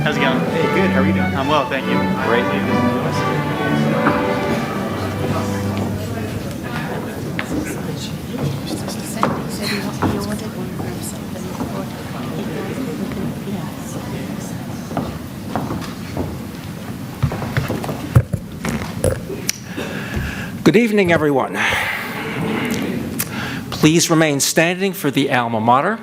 How's it going? Hey, good. How are you doing? I'm well, thank you. Great. Good evening, everyone. Please remain standing for the Alma Mater,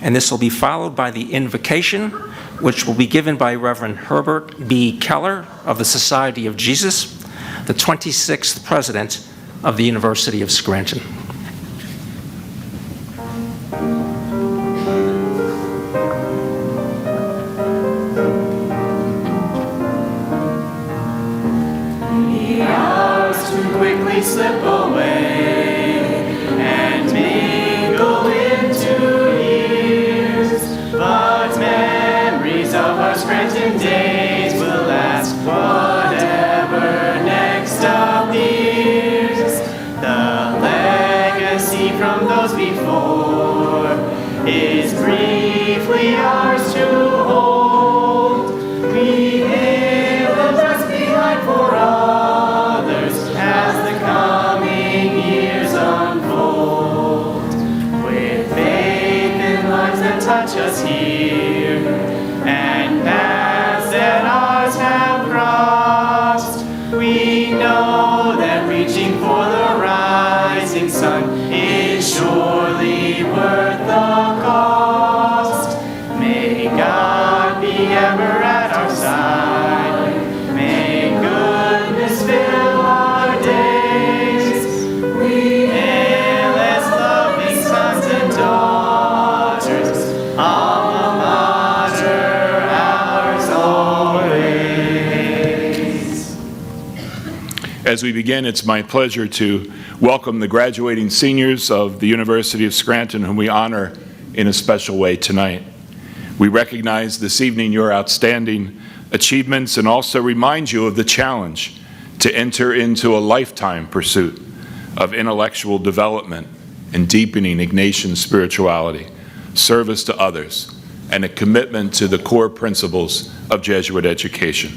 and this will be followed by the invocation, which will be given by Reverend Herbert B. Keller of the Society of Jesus, the 26th President of the University of Scranton. The hours too quickly slip away and mingle into years, but memories of our Scranton days will last whatever next appears. The legacy from those before is briefly ours to hold. We hail and rest behind for others as the coming years unfold. With faith in lives that touch us here and paths that ours have crossed, we know that reaching for the rising sun is surely worth the cost. May God be ever at our side. May goodness fill our days. We hail as loving sons and daughters, Alma Mater, ours always. As we begin, it's my pleasure to welcome the graduating seniors of the University of Scranton, whom we honor in a special way tonight. We recognize this evening your outstanding achievements and also remind you of the challenge to enter into a lifetime pursuit of intellectual development and deepening Ignatian spirituality, service to others, and a commitment to the core principles of Jesuit education.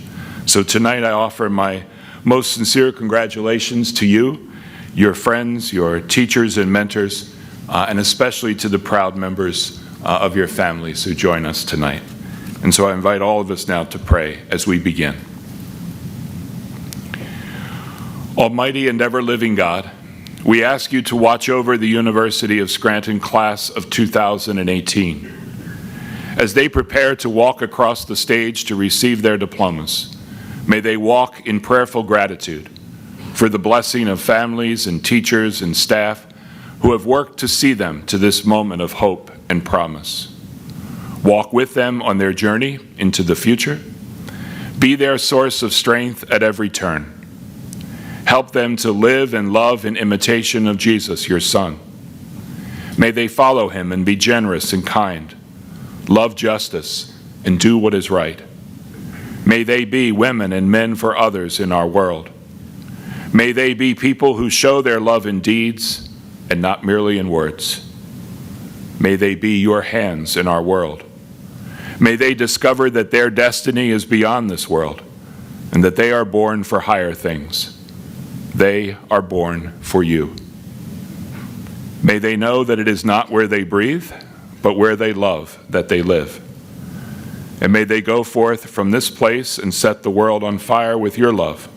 So tonight I offer my most sincere congratulations to you, your friends, your teachers and mentors, and especially to the proud members of your families who join us tonight. And so I invite all of us now to pray as we begin. Almighty and ever-living God, we ask you to watch over the University of Scranton class of 2018. As they prepare to walk across the stage to receive their diplomas, may they walk in prayerful gratitude for the blessing of families and teachers and staff who have worked to see them to this moment of hope and promise. Walk with them on their journey into the future. Be their source of strength at every turn. Help them to live and love in imitation of Jesus, your Son. May they follow him and be generous and kind, love justice, and do what is right. May they be women and men for others in our world. May they be people who show their love in deeds and not merely in words. May they be your hands in our world. May they discover that their destiny is beyond this world and that they are born for higher things. They are born for you. May they know that it is not where they breathe, but where they love that they live. And may they go forth from this place and set the world on fire with your love,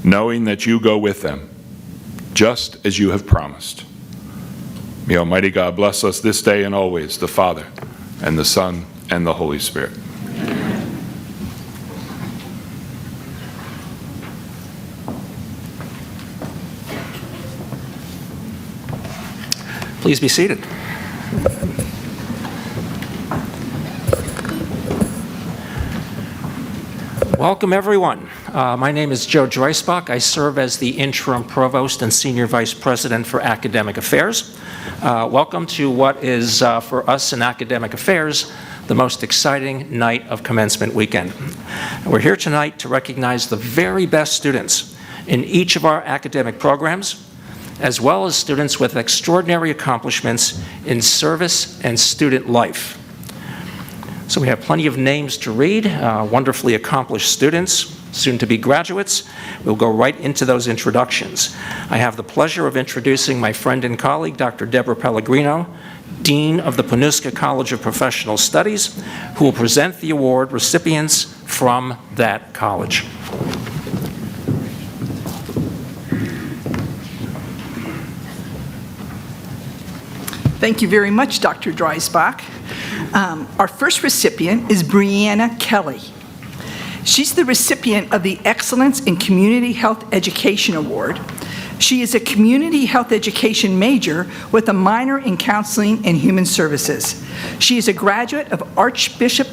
knowing that you go with them, just as you have promised. May Almighty God bless us this day and always, the Father, and the Son, and the Holy Spirit. Please be seated. welcome everyone. My name is Joe Dreisbach. I serve as the interim provost and senior vice president for academic affairs. Welcome to what is, for us in academic affairs, the most exciting night of commencement weekend. We're here tonight to recognize the very best students in each of our academic programs, as well as students with extraordinary accomplishments in service and student life. So we have plenty of names to read, wonderfully accomplished students, soon-to-be graduates. We'll go right into those introductions. I have the pleasure of introducing my friend and colleague, Dr. Deborah Pellegrino, Dean of the Panuska College of Professional Studies, who will present the award recipients from that college. Thank you very much, Dr. Dreisbach. Our first recipient is Brianna Kelly. She's the recipient of the Excellence in Community Health Education Award. She is a community health education major with a minor in counseling and human services. She is a graduate of Archbishop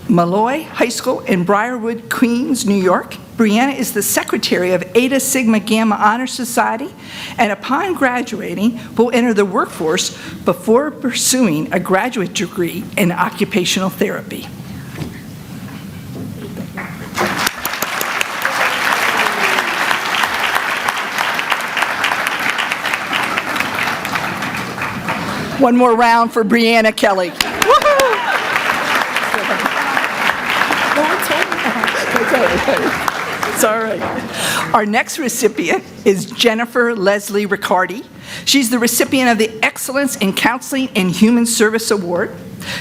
Malloy High School in Briarwood, Queens, New York. Brianna is the secretary of Eta Sigma Gamma Honor Society, and upon graduating, will enter the workforce before pursuing a graduate degree in occupational therapy. One more round for Brianna Kelly. Woohoo! It's all right. Our next recipient is Jennifer Leslie Riccardi. She's the recipient of the Excellence in Counseling and Human Service Award.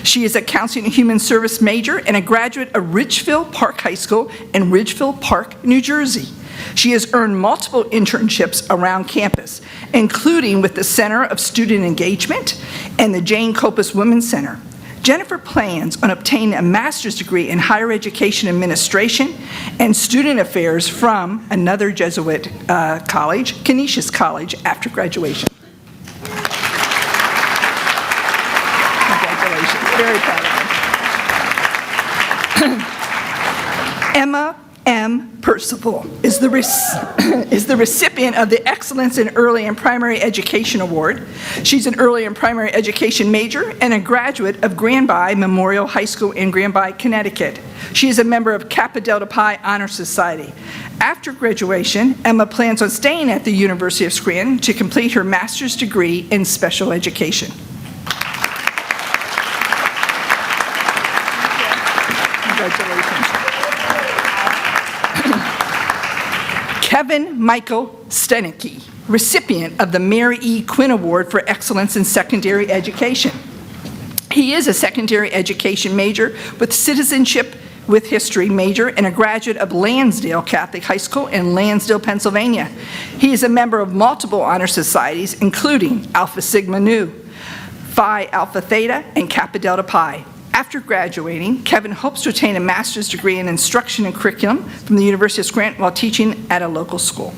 She is a Counseling and Human Service major and a graduate of Ridgefield Park High School in Ridgefield Park, New Jersey. She has earned multiple internships around campus, including with the Center of Student Engagement and the Jane Copas Women's Center. Jennifer plans on obtaining a master's degree in higher education administration and student affairs from another Jesuit college, Canisius College, after graduation. Congratulations. Very proud of her. Emma M. Percival is the recipient of the Excellence in Early and Primary Education Award. She's an early and primary education major and a graduate of Granby Memorial High School in Granby, Connecticut. She is a member of Kappa Delta Pi Honor Society. After graduation, Emma plans on staying at the University of Scranton to complete her master's degree in special education. Congratulations. Kevin Michael Stenicki, recipient of the Mary E. Quinn Award for Excellence in Secondary Education. He is a secondary education major with citizenship with history major and a graduate of Lansdale Catholic High School in Lansdale, Pennsylvania. He is a member of multiple honor societies, including Alpha Sigma Nu, Phi Alpha Theta, and Kappa Delta Pi. After graduating, Kevin hopes to attain a master's degree in instruction and curriculum from the University of Scranton while teaching at a local school.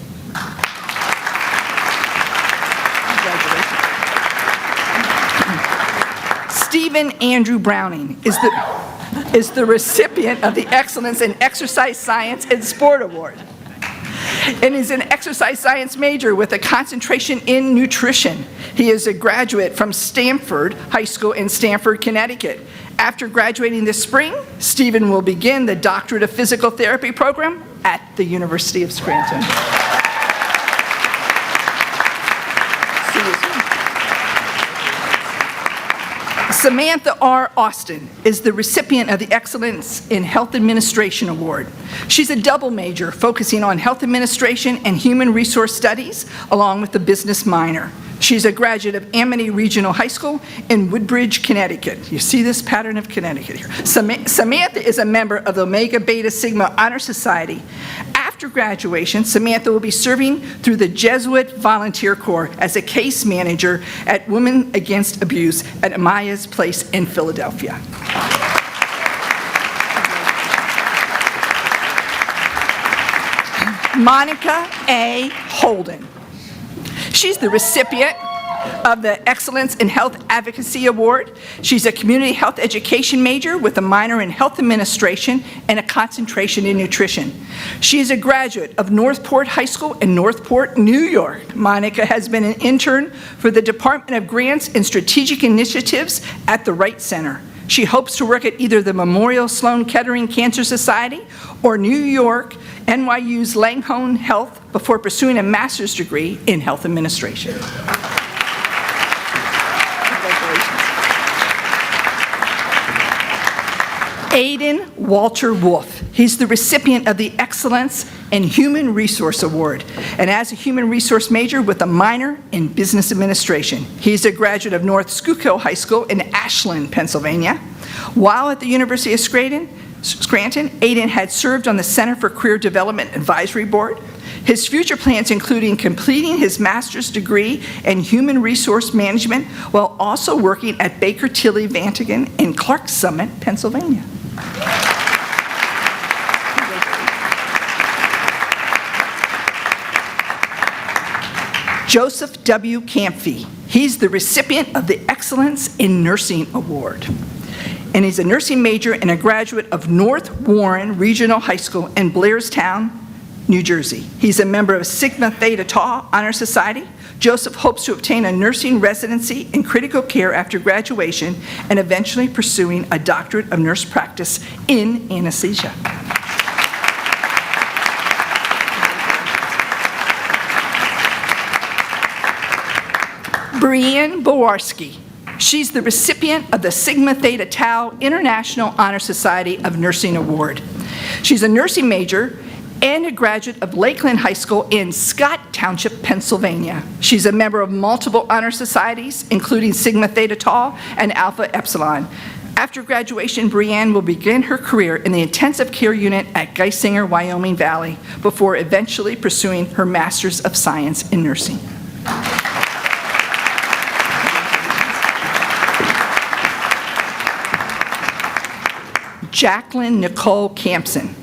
Stephen Andrew Browning is the recipient of the Excellence in Exercise Science and Sport Award, and is an exercise science major with a concentration in nutrition. He is a graduate from Stanford High School in Stamford, Connecticut. After graduating this spring, Stephen will begin the Doctorate of Physical Therapy program at the University of Scranton. See you soon. Samantha R. Austin is the recipient of the Excellence in Health Administration Award. She's a double major focusing on health administration and human resource studies, along with the business minor. She's a graduate of Amity Regional High School in Woodbridge, Connecticut. You see this pattern of Connecticut here. Samantha is a member of the Omega Beta Sigma Honor Society. After graduation, Samantha will be serving through the Jesuit Volunteer Corps as a case manager at Women Against Abuse at Amaya's Place in Philadelphia. Monica A. Holden. She's the recipient of the Excellence in Health Advocacy Award. She's a community health education major with a minor in health administration and a concentration in nutrition. She is a graduate of Northport High School in Northport, New York. Monica has been an intern for the Department of Grants and Strategic Initiatives at the Wright Center. She hopes to work at either the Memorial Sloan Kettering Cancer Society or New York NYU's Langhorne Health before pursuing a master's degree in health administration. Aidan Walter Wolf. He's the recipient of the Excellence in Human Resource Award, and as a human resource major with a minor in business administration. He's a graduate of North Schuylkill High School in Ashland, Pennsylvania. While at the University of Scranton, Aidan had served on the Center for Career Development Advisory Board. His future plans including completing his master's degree in human resource management while also working at Baker Tilly Vantigan in Clark Summit, Pennsylvania. Joseph W. Kampf Ii. He's the recipient of the Excellence in Nursing Award. And he's a nursing major and a graduate of North Warren Regional High School in Blairstown, New Jersey. He's a member of Sigma Theta Tau Honor Society. Joseph hopes to obtain a nursing residency in critical care after graduation and eventually pursuing a doctorate of nurse practice in anesthesia. Brienne Bowarski. She's the recipient of the Sigma Theta Tau International Honor Society of Nursing Award. She's a nursing major and a graduate of Lakeland High School in Scott Township, Pennsylvania. She's a member of multiple honor societies, including Sigma Theta Tau and Alpha Epsilon. After graduation, Brienne will begin her career in the intensive care unit at Geisinger, Wyoming Valley, before eventually pursuing her Master's of Science in Nursing. Jacqueline Nicole Campson.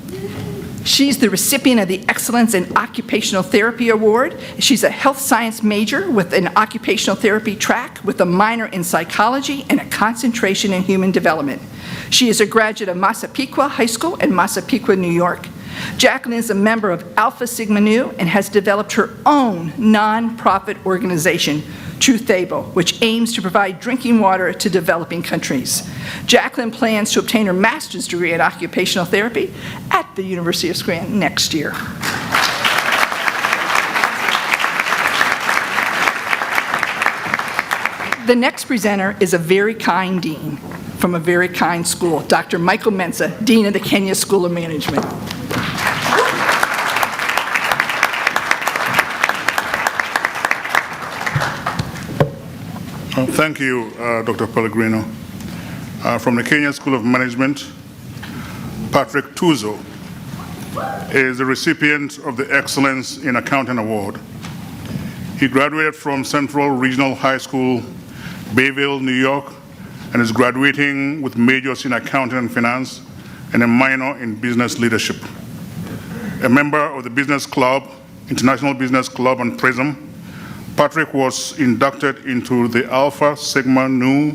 She's the recipient of the Excellence in Occupational Therapy Award. She's a health science major with an occupational therapy track with a minor in psychology and a concentration in human development. She is a graduate of Massapequa High School in Massapequa, New York. Jacqueline is a member of Alpha Sigma Nu and has developed her own nonprofit organization, Truth Able, which aims to provide drinking water to developing countries. Jacqueline plans to obtain her master's degree in occupational therapy at the University of Scranton next year. The next presenter is a very kind dean from a very kind school, Dr. Michael Mensah, Dean of the Kenya School of Management. Thank you, Dr. Pellegrino. From the Kenya School of Management, Patrick Tuzo is the recipient of the Excellence in Accounting Award. He graduated from Central Regional High School, Bayville, New York, and is graduating with majors in accounting and finance and a minor in business leadership. A member of the Business Club, International Business Club, and PRISM, Patrick was inducted into the Alpha Sigma Nu,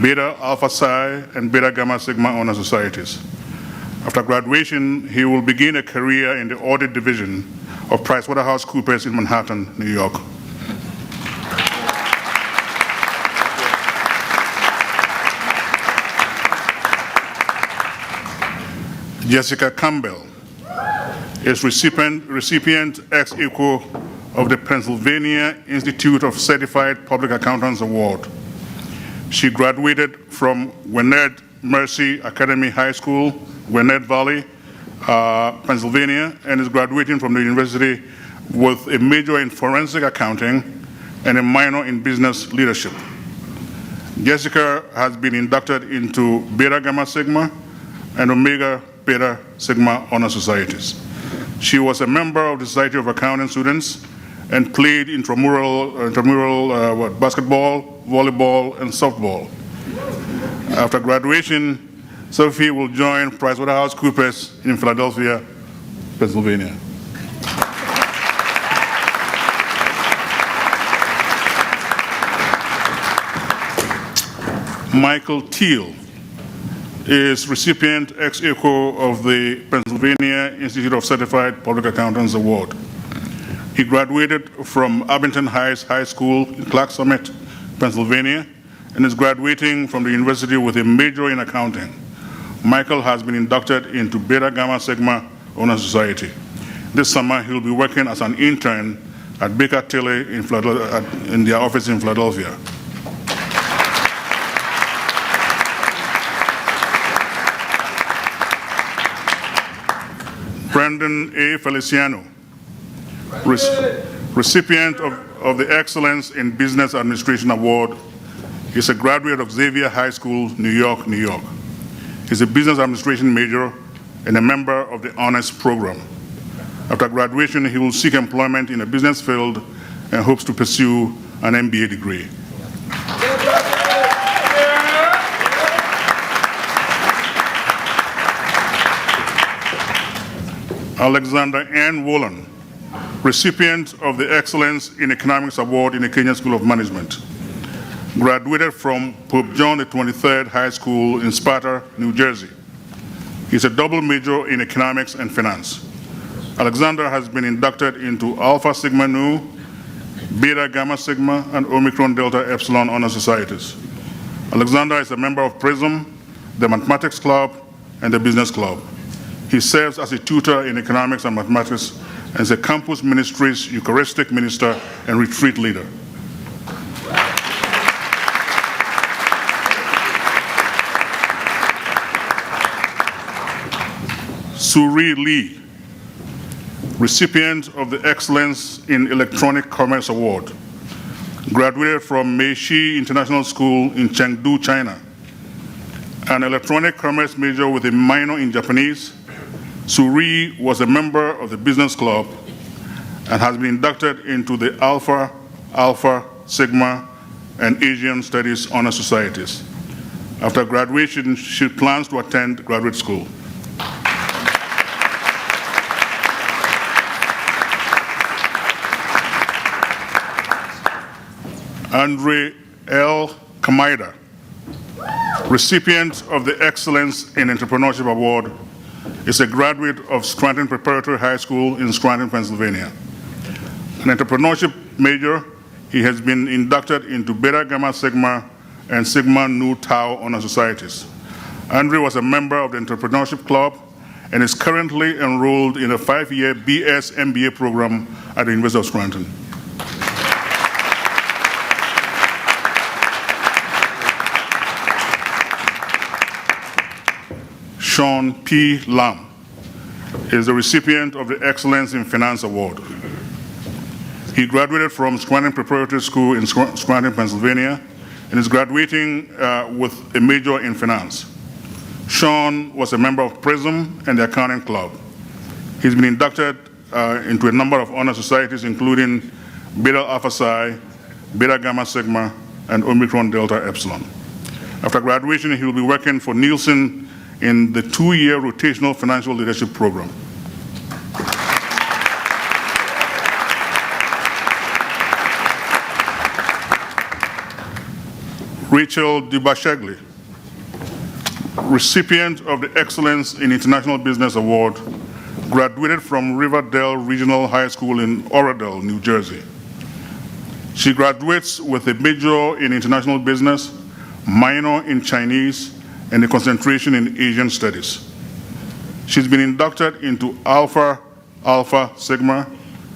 Beta Alpha Psi, and Beta Gamma Sigma honor societies. After graduation, he will begin a career in the audit division of PricewaterhouseCoopers in Manhattan, New York. Jessica Campbell is recipient ex equo of the Pennsylvania Institute of Certified Public Accountants Award. She graduated from Gwinnett Mercy Academy High School, Gwinnett Valley, Pennsylvania, and is graduating from the university with a major in forensic accounting and a minor in business leadership. Jessica has been inducted into Beta Gamma Sigma and Omega Beta Sigma honor societies. She was a member of the Society of Accounting Students and played intramural basketball, volleyball, and softball. After graduation, Sophie will join PricewaterhouseCoopers in Philadelphia, Pennsylvania. Michael Teal is recipient ex aequo of the Pennsylvania Institute of Certified Public Accountants Award. He graduated from Abington Heights High School in Clark Summit, Pennsylvania, and is graduating from the university with a major in accounting. Michael has been inducted into Beta Gamma Sigma Honor Society. This summer, he will be working as an intern at Baker Tilly in their office in Philadelphia. Brendan A. Feliciano, recipient of the Excellence in Business Administration Award. He's a graduate of Xavier High School, New York, New York. He's a business administration major and a member of the Honors Program. After graduation, he will seek employment in a business field and hopes to pursue an MBA degree. Alexander N. Wollen, recipient of the Excellence in Economics Award in the Kenya School of Management. Graduated from Pope John XXIII High School in Sparta, New Jersey. He's a double major in economics and finance. Alexander has been inducted into Alpha Sigma Nu, Beta Gamma Sigma, and Omicron Delta Epsilon honor societies. Alexander is a member of PRISM, the Mathematics Club, and the Business Club. He serves as a tutor in economics and mathematics and is a campus ministries Eucharistic minister and retreat leader. Suri Lee, recipient of the Excellence in Electronic Commerce Award, graduated from Meishi International School in Chengdu, China. An electronic commerce major with a minor in Japanese, Suri was a member of the Business Club and has been inducted into the Alpha, Alpha, Sigma, and Asian Studies honor societies. After graduation, she plans to attend graduate school. Andre L. Kamida, recipient of the Excellence in Entrepreneurship Award, is a graduate of Scranton Preparatory High School in Scranton, Pennsylvania. An entrepreneurship major, he has been inducted into Beta Gamma Sigma and Sigma Nu Tau honor societies. Andre was a member of the Entrepreneurship Club and is currently enrolled in a 5-year BS MBA program at the University of Scranton. Sean P. Lam is the recipient of the Excellence in Finance Award. He graduated from Scranton Preparatory School in Scranton, Pennsylvania, and is graduating with a major in finance. Sean was a member of PRISM and the Accounting Club. He's been inducted into a number of honor societies, including Beta Alpha Psi, Beta Gamma Sigma, and Omicron Delta Epsilon. After graduation, he will be working for Nielsen in the 2-year rotational financial leadership program. Rachel Dubashegli, recipient of the Excellence in International Business Award, graduated from Riverdale Regional High School in Oradell, New Jersey. She graduates with a major in international business, minor in Chinese, and a concentration in Asian studies. She's been inducted into Alpha, Alpha Sigma,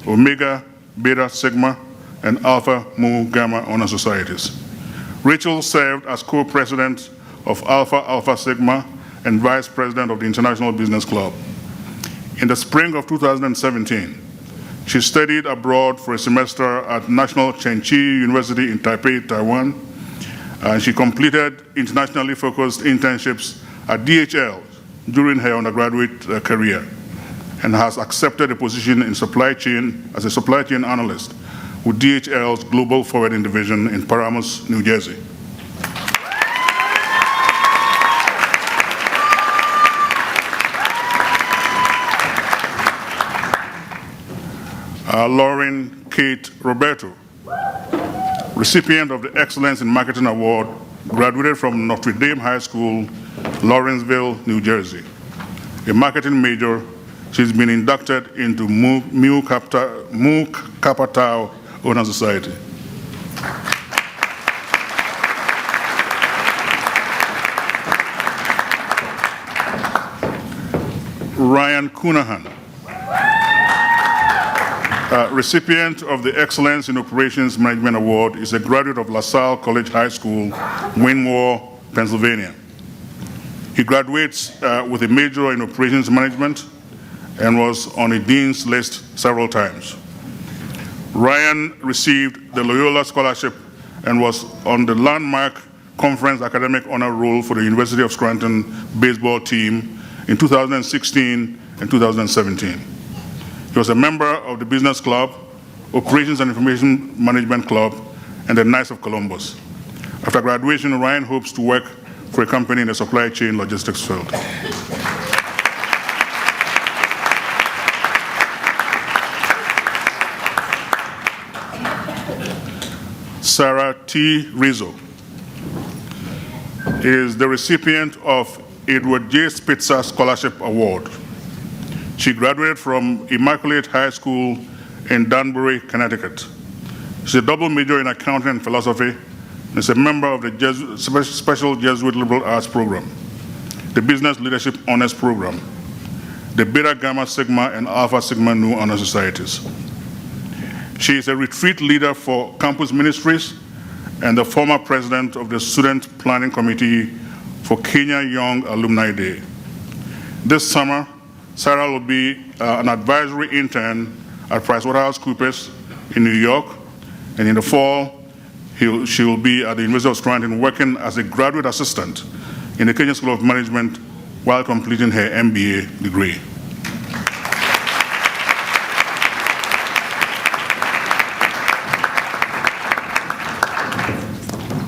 Omega, Beta Sigma, and Alpha Mu Gamma honor societies. Rachel served as co-president of Alpha Alpha Sigma and vice president of the International Business Club. In the spring of 2017, she studied abroad for a semester at National Chengchi University in Taipei, Taiwan. She completed internationally focused internships at DHL during her undergraduate career and has accepted a position in supply chain as a supply chain analyst with DHL's Global Forwarding Division in Paramus, New Jersey. Lauren Kate Roberto, recipient of the Excellence in Marketing Award, graduated from Notre Dame High School, Lawrenceville, New Jersey. A marketing major, she's been inducted into Mu Kappa Tau Honor Society. Ryan Cunahan, recipient of the Excellence in Operations Management Award, is a graduate of LaSalle College High School, Wynmoor, Pennsylvania. He graduates with a major in Operations Management and was on a dean's list several times. Ryan received the Loyola Scholarship and was on the landmark Conference Academic Honor Roll for the University of Scranton baseball team in 2016 and 2017. He was a member of the Business Club, Operations and Information Management Club, and the Knights of Columbus. After graduation, Ryan hopes to work for a company in the supply chain logistics field. Sara T. Rizzo is the recipient of Edward J. Spitzer Scholarship Award. She graduated from Immaculate High School in Danbury, Connecticut. She's a double major in accounting and philosophy and is a member of the Special Jesuit Liberal Arts Program, the Business Leadership Honors Program, the Beta Gamma Sigma and Alpha Sigma Nu Honor Societies. She is a retreat leader for Campus Ministries and the former president of the Student Planning Committee for Kenya Young Alumni Day. This summer, Sara will be an advisory intern at PricewaterhouseCoopers in New York, and in the fall, she will be at the University of Scranton working as a graduate assistant in the Kenya School of Management while completing her MBA degree.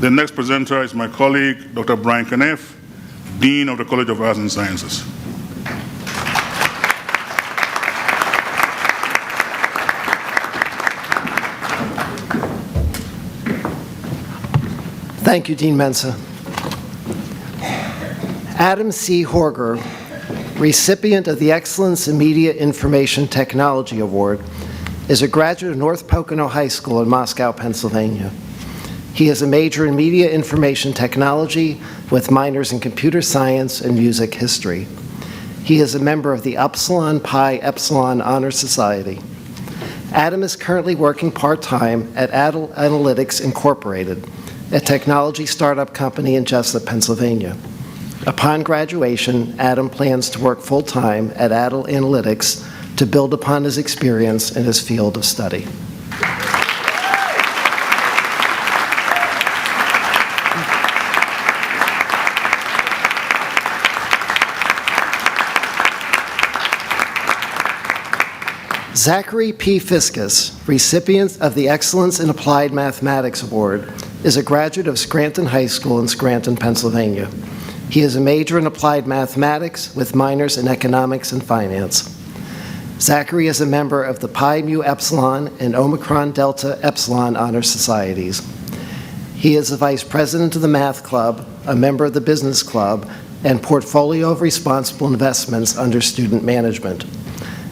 The next presenter is my colleague, Dr. Brian Kniff, Dean of the College of Arts and Sciences. Thank you, Dean Mensah. Adam C. Horger, recipient of the Excellence in Media Information Technology Award, is a graduate of North Pocono High School in Moscow, Pennsylvania. He has a major in Media Information Technology with minors in Computer Science and Music History. He is a member of the Upsilon Pi Epsilon Honor Society. Adam is currently working part-time at Adult Analytics Incorporated, a technology startup company in Jesuit, Pennsylvania. Upon graduation, Adam plans to work full-time at Adult Analytics to build upon his experience in his field of study. Zachary P. Fiskus, recipient of the Excellence in Applied Mathematics Award, is a graduate of Scranton High School in Scranton, Pennsylvania. He has a major in applied mathematics with minors in economics and finance. Zachary is a member of the Pi Mu Epsilon and Omicron Delta Epsilon Honor Societies. He is the vice president of the Math Club, a member of the Business Club, and Portfolio of Responsible Investments under Student Management.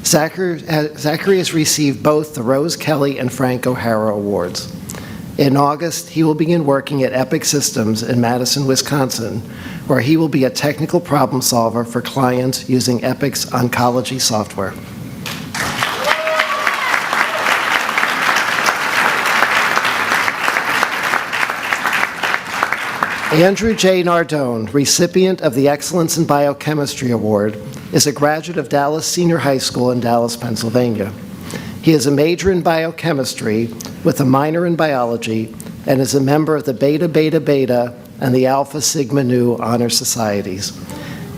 Zachary has received both the Rose Kelly and Frank O'Hara Awards. In August, he will begin working at Epic Systems in Madison, Wisconsin, where he will be a technical problem solver for clients using Epic's oncology software. Andrew J. Nardone, recipient of the Excellence in Biochemistry Award, is a graduate of Dallas Senior High School in Dallas, Pennsylvania. He is a major in biochemistry with a minor in biology and is a member of the Beta Beta Beta and the Alpha Sigma Nu Honor Societies.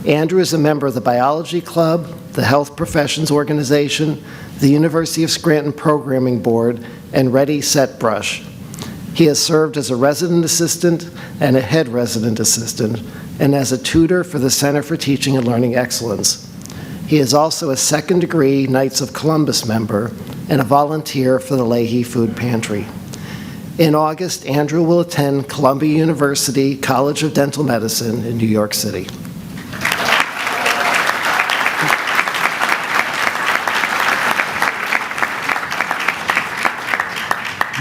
Andrew is a member of the Biology Club, the Health Professions Organization, the University of Scranton Programming Board, and Ready, Set, Brush. He has served as a resident assistant and a head resident assistant, and as a tutor for the Center for Teaching and Learning Excellence. He is also a second-degree Knights of Columbus member and a volunteer for the Leahy Food Pantry. In August, Andrew will attend Columbia University College of Dental Medicine in New York City.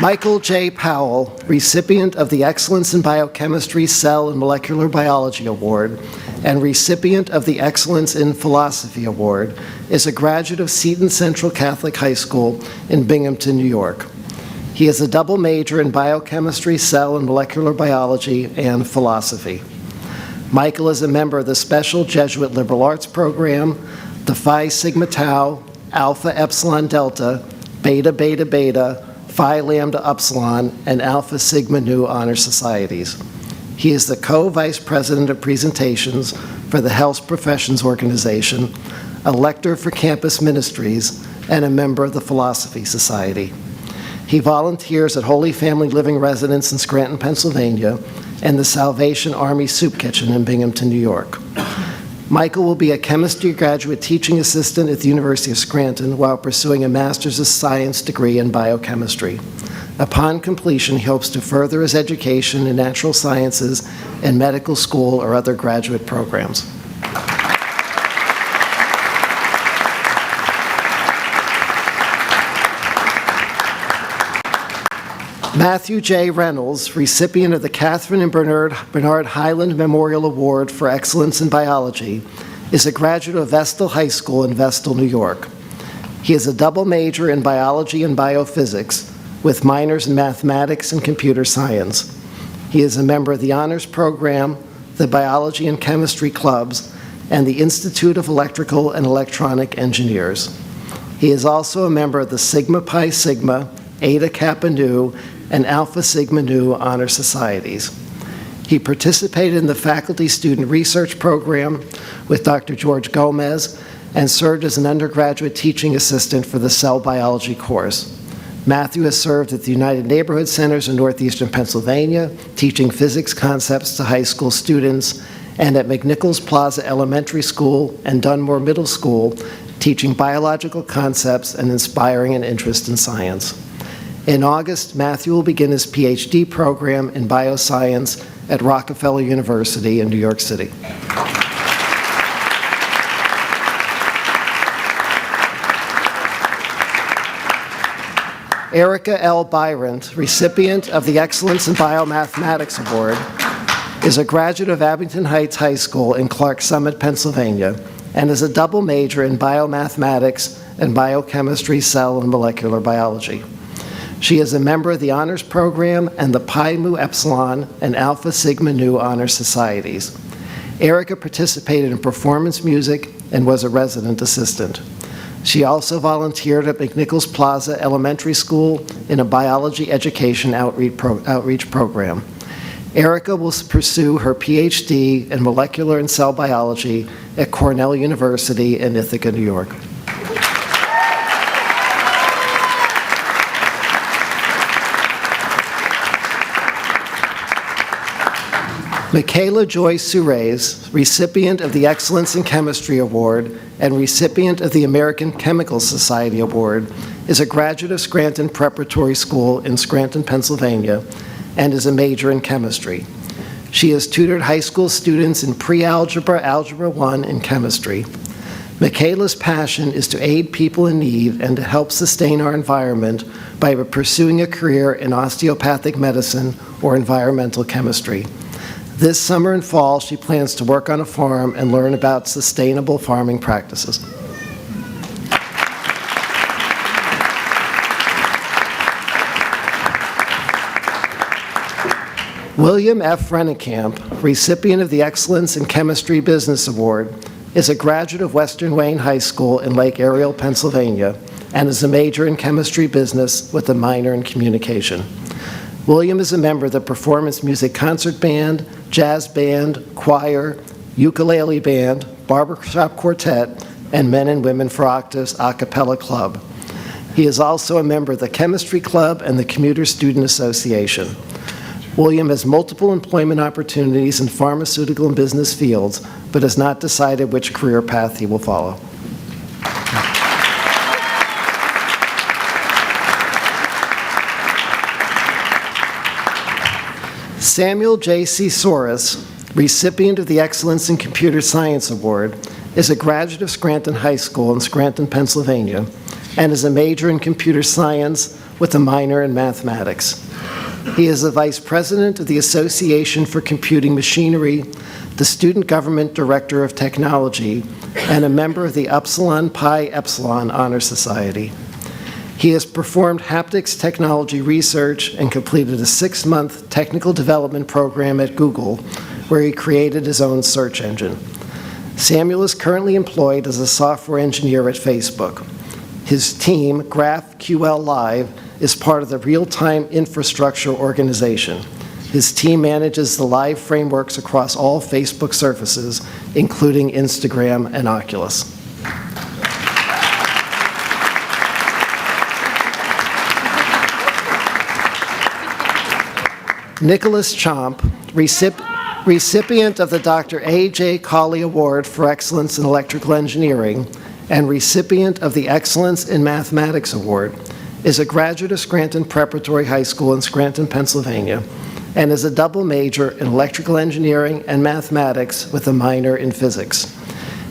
Michael J. Powell, recipient of the Excellence in Biochemistry Cell and Molecular Biology Award and recipient of the Excellence in Philosophy Award, is a graduate of Seton Central Catholic High School in Binghamton, New York. He is a double major in biochemistry, cell and molecular biology, and philosophy. Michael is a member of the Special Jesuit Liberal Arts Program, the Phi Sigma Tau, Alpha Epsilon Delta, Beta Beta Beta, Phi Lambda Upsilon, and Alpha Sigma Nu Honor Societies. He is the co-vice president of presentations for the Health Professions Organization, a lector for campus ministries, and a member of the Philosophy Society. He volunteers at Holy Family Living Residence in Scranton, Pennsylvania, and the Salvation Army Soup Kitchen in Binghamton, New York. Michael will be a chemistry graduate teaching assistant at the University of Scranton while pursuing a Master's of Science degree in biochemistry. Upon completion, he hopes to further his education in natural sciences in medical school or other graduate programs. Matthew J. Reynolds, recipient of the Catherine and Bernard Highland Memorial Award for Excellence in Biology, is a graduate of Vestal High School in Vestal, New York. He is a double major in biology and biophysics with minors in mathematics and computer science. He is a member of the Honors Program, the Biology and Chemistry Clubs, and the Institute of Electrical and Electronic Engineers. He is also a member of the Sigma Pi Sigma, Eta Kappa Nu, and Alpha Sigma Nu Honor Societies. He participated in the Faculty Student Research Program with Dr. George Gomez and served as an undergraduate teaching assistant for the cell biology course. Matthew has served at the United Neighborhood Centers in northeastern Pennsylvania, teaching physics concepts to high school students, and at McNichols Plaza Elementary School and Dunmore Middle School, teaching biological concepts and inspiring an interest in science. In August, Matthew will begin his PhD program in bioscience at Rockefeller University in New York City. Erica L. Byron, recipient of the Excellence in Biomathematics Award, is a graduate of Abington Heights High School in Clark Summit, Pennsylvania, and is a double major in biomathematics and biochemistry, cell and molecular biology. She is a member of the Honors Program and the Pi Mu Epsilon and Alpha Sigma Nu Honor Societies. Erica participated in performance music and was a resident assistant. She also volunteered at McNichols Plaza Elementary School in a biology education outreach program. Erica will pursue her PhD in molecular and cell biology at Cornell University in Ithaca, New York. Michaela Joy Surays, recipient of the Excellence in Chemistry Award and recipient of the American Chemical Society Award, is a graduate of Scranton Preparatory School in Scranton, Pennsylvania, and is a major in chemistry. She has tutored high school students in pre-algebra, Algebra 1, and chemistry. Michaela's passion is to aid people in need and to help sustain our environment by pursuing a career in osteopathic medicine or environmental chemistry. This summer and fall, she plans to work on a farm and learn about sustainable farming practices. William F. Rennekamp, recipient of the Excellence in Chemistry Business Award, is a graduate of Western Wayne High School in Lake Ariel, Pennsylvania, and is a major in chemistry business with a minor in communication. William is a member of the Performance Music Concert Band, Jazz Band, Choir, Ukulele Band, Barbershop Quartet, and Men and Women for Octaves a cappella club. He is also a member of the Chemistry Club and the Commuter Student Association. William has multiple employment opportunities in pharmaceutical and business fields, but has not decided which career path he will follow. Samuel J.C. Soros, recipient of the Excellence in Computer Science Award, is a graduate of Scranton High School in Scranton, Pennsylvania, and is a major in computer science with a minor in mathematics. He is the Vice President of the Association for Computing Machinery, the Student Government Director of Technology, and a member of the Upsilon Pi Epsilon Honor Society. He has performed haptics technology research and completed a 6-month technical development program at Google, where he created his own search engine. Samuel is currently employed as a software engineer at Facebook. His team, GraphQL Live, is part of the Real-Time Infrastructure Organization. His team manages the live frameworks across all Facebook surfaces, including Instagram and Oculus. Nicholas Chomp, recipient of the Dr. A.J. Cawley Award for Excellence in Electrical Engineering and recipient of the Excellence in Mathematics Award, is a graduate of Scranton Preparatory High School in Scranton, Pennsylvania, and is a double major in electrical engineering and mathematics with a minor in physics.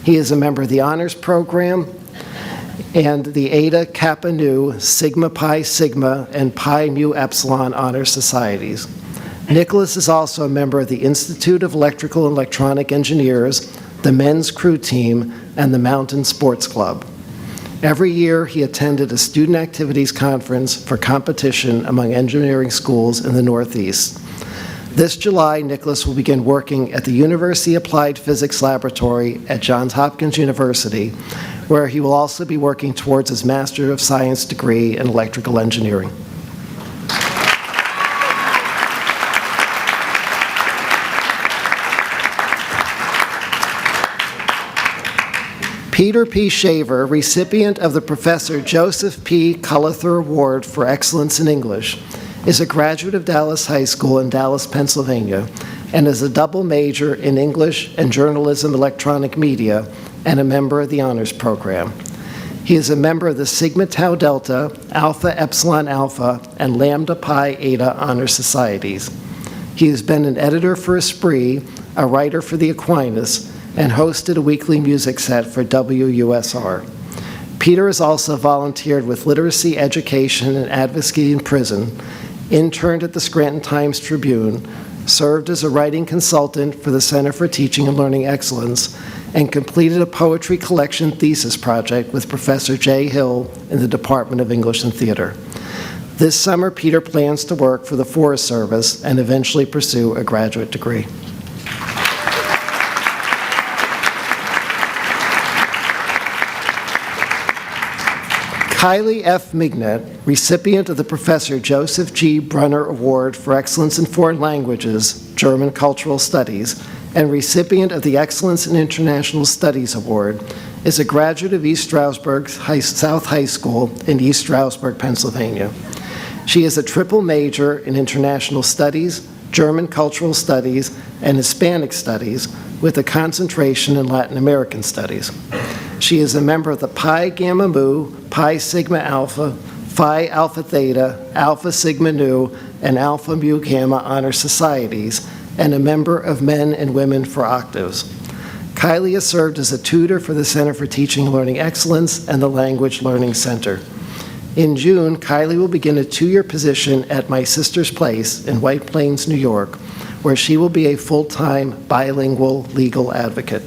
He is a member of the Honors Program and the Eta Kappa Nu, Sigma Pi Sigma, and Pi Mu Epsilon Honor Societies. Nicholas is also a member of the Institute of Electrical and Electronic Engineers, the Men's Crew Team, and the Mountain Sports Club. Every year, he attended a student activities conference for competition among engineering schools in the Northeast. This July, Nicholas will begin working at the University Applied Physics Laboratory at Johns Hopkins University, where he will also be working towards his Master of Science degree in electrical engineering. Peter P. Shaver, recipient of the Professor Joseph P. Cullither Award for Excellence in English, is a graduate of Dallas High School in Dallas, Pennsylvania, and is a double major in English and Journalism Electronic Media and a member of the Honors Program. He is a member of the Sigma Tau Delta, Alpha Epsilon Alpha, and Lambda Pi Eta Honor Societies. He has been an editor for Esprit, a writer for the Aquinas, and hosted a weekly music set for WUSR. Peter has also volunteered with Literacy, Education, and Advocacy in Prison, interned at the Scranton Times-Tribune, served as a writing consultant for the Center for Teaching and Learning Excellence, and completed a poetry collection thesis project with Professor Jay Hill in the Department of English and Theater. This summer, Peter plans to work for the Forest Service and eventually pursue a graduate degree. Kylie F. Mignet, recipient of the Professor Joseph G. Brunner Award for Excellence in Foreign Languages, German Cultural Studies, and recipient of the Excellence in International Studies Award, is a graduate of East Stroudsburg South High School in East Stroudsburg, Pennsylvania. She is a triple major in International Studies, German Cultural Studies, and Hispanic Studies, with a concentration in Latin American Studies. She is a member of the Pi Gamma Mu, Pi Sigma Alpha, Phi Alpha Theta, Alpha Sigma Nu, and Alpha Mu Gamma Honor Societies, and a member of Men and Women for Octaves. Kylie has served as a tutor for the Center for Teaching and Learning Excellence and the Language Learning Center. In June, Kylie will begin a 2-year position at My Sister's Place in White Plains, New York, where she will be a full-time bilingual legal advocate.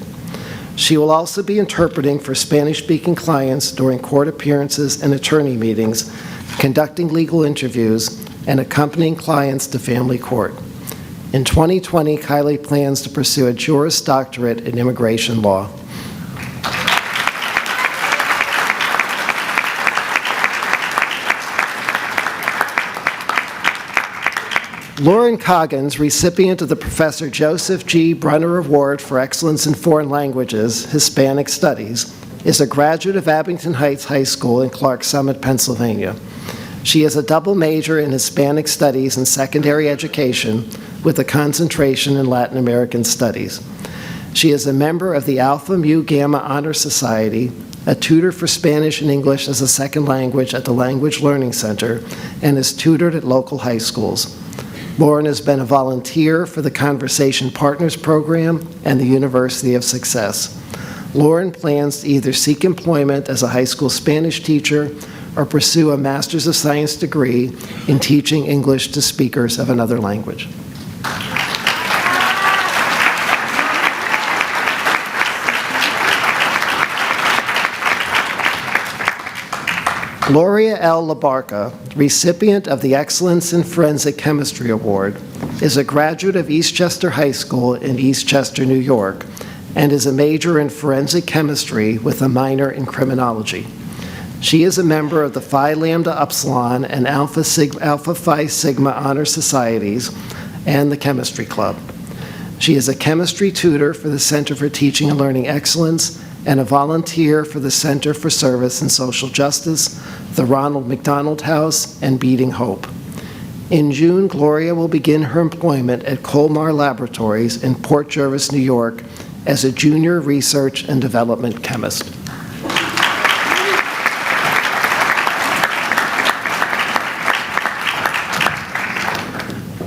She will also be interpreting for Spanish-speaking clients during court appearances and attorney meetings, conducting legal interviews, and accompanying clients to family court. In 2020, Kylie plans to pursue a Juris Doctorate in immigration law. Lauren Coggins, recipient of the Professor Joseph G. Brunner Award for Excellence in Foreign Languages, Hispanic Studies, is a graduate of Abington Heights High School in Clark Summit, Pennsylvania. She is a double major in Hispanic Studies and Secondary Education with a concentration in Latin American Studies. She is a member of the Alpha Mu Gamma Honor Society, a tutor for Spanish and English as a second language at the Language Learning Center, and is tutored at local high schools. Lauren has been a volunteer for the Conversation Partners Program and the University of Success. Lauren plans to either seek employment as a high school Spanish teacher or pursue a Master's of Science degree in teaching English to speakers of another language. Gloria L. Labarca, recipient of the Excellence in Forensic Chemistry Award, is a graduate of Eastchester High School in Eastchester, New York, and is a major in forensic chemistry with a minor in criminology. She is a member of the Phi Lambda Upsilon and Alpha Phi Sigma Honor Societies and the Chemistry Club. She is a chemistry tutor for the Center for Teaching and Learning Excellence and a volunteer for the Center for Service and Social Justice, the Ronald McDonald House, and Beating Hope. In June, Gloria will begin her employment at Colmar Laboratories in Port Jervis, New York, as a junior research and development chemist.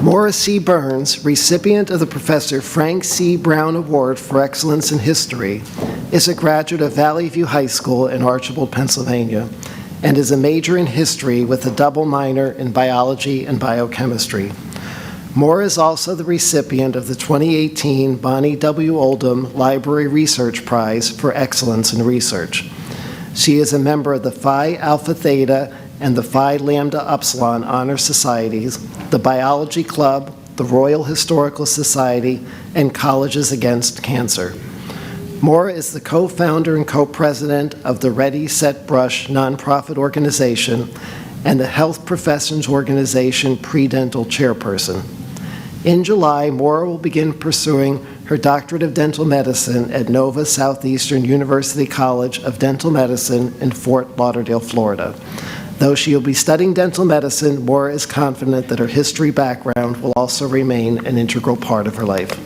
Maura C. Burns, recipient of the Professor Frank C. Brown Award for Excellence in History, is a graduate of Valley View High School in Archibald, Pennsylvania, and is a major in history with a double minor in biology and biochemistry. Maura is also the recipient of the 2018 Bonnie W. Oldham Library Research Prize for Excellence in Research. She is a member of the Phi Alpha Theta and the Phi Lambda Upsilon Honor Societies, the Biology Club, the Royal Historical Society, and Colleges Against Cancer. Maura is the co-founder and co-president of the Ready, Set, Brush nonprofit organization and the Health Professions Organization Pre-Dental Chairperson. In July, Maura will begin pursuing her doctorate of dental medicine at Nova Southeastern University College of Dental Medicine in Fort Lauderdale, Florida. Though she will be studying dental medicine, Maura is confident that her history background will also remain an integral part of her life.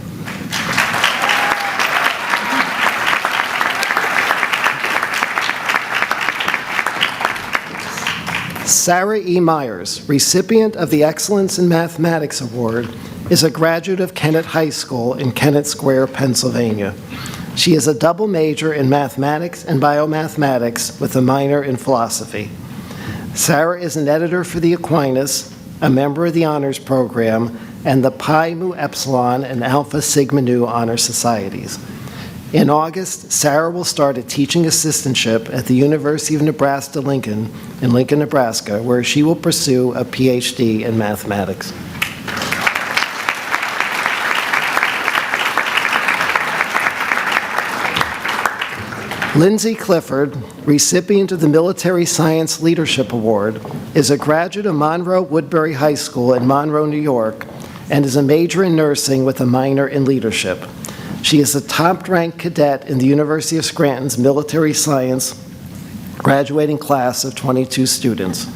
Sara E. Myers, recipient of the Excellence in Mathematics Award, is a graduate of Kennett High School in Kennett Square, Pennsylvania. She is a double major in mathematics and biomathematics with a minor in philosophy. Sara is an editor for the Aquinas, a member of the Honors Program, and the Pi Mu Epsilon and Alpha Sigma Nu Honor Societies. In August, Sara will start a teaching assistantship at the University of Nebraska-Lincoln in Lincoln, Nebraska, where she will pursue a PhD in mathematics. Lindsey Clifford, recipient of the Military Science Leadership Award, is a graduate of Monroe Woodbury High School in Monroe, New York, and is a major in nursing with a minor in leadership. She is a top-ranked cadet in the University of Scranton's Military Science graduating class of 22 students.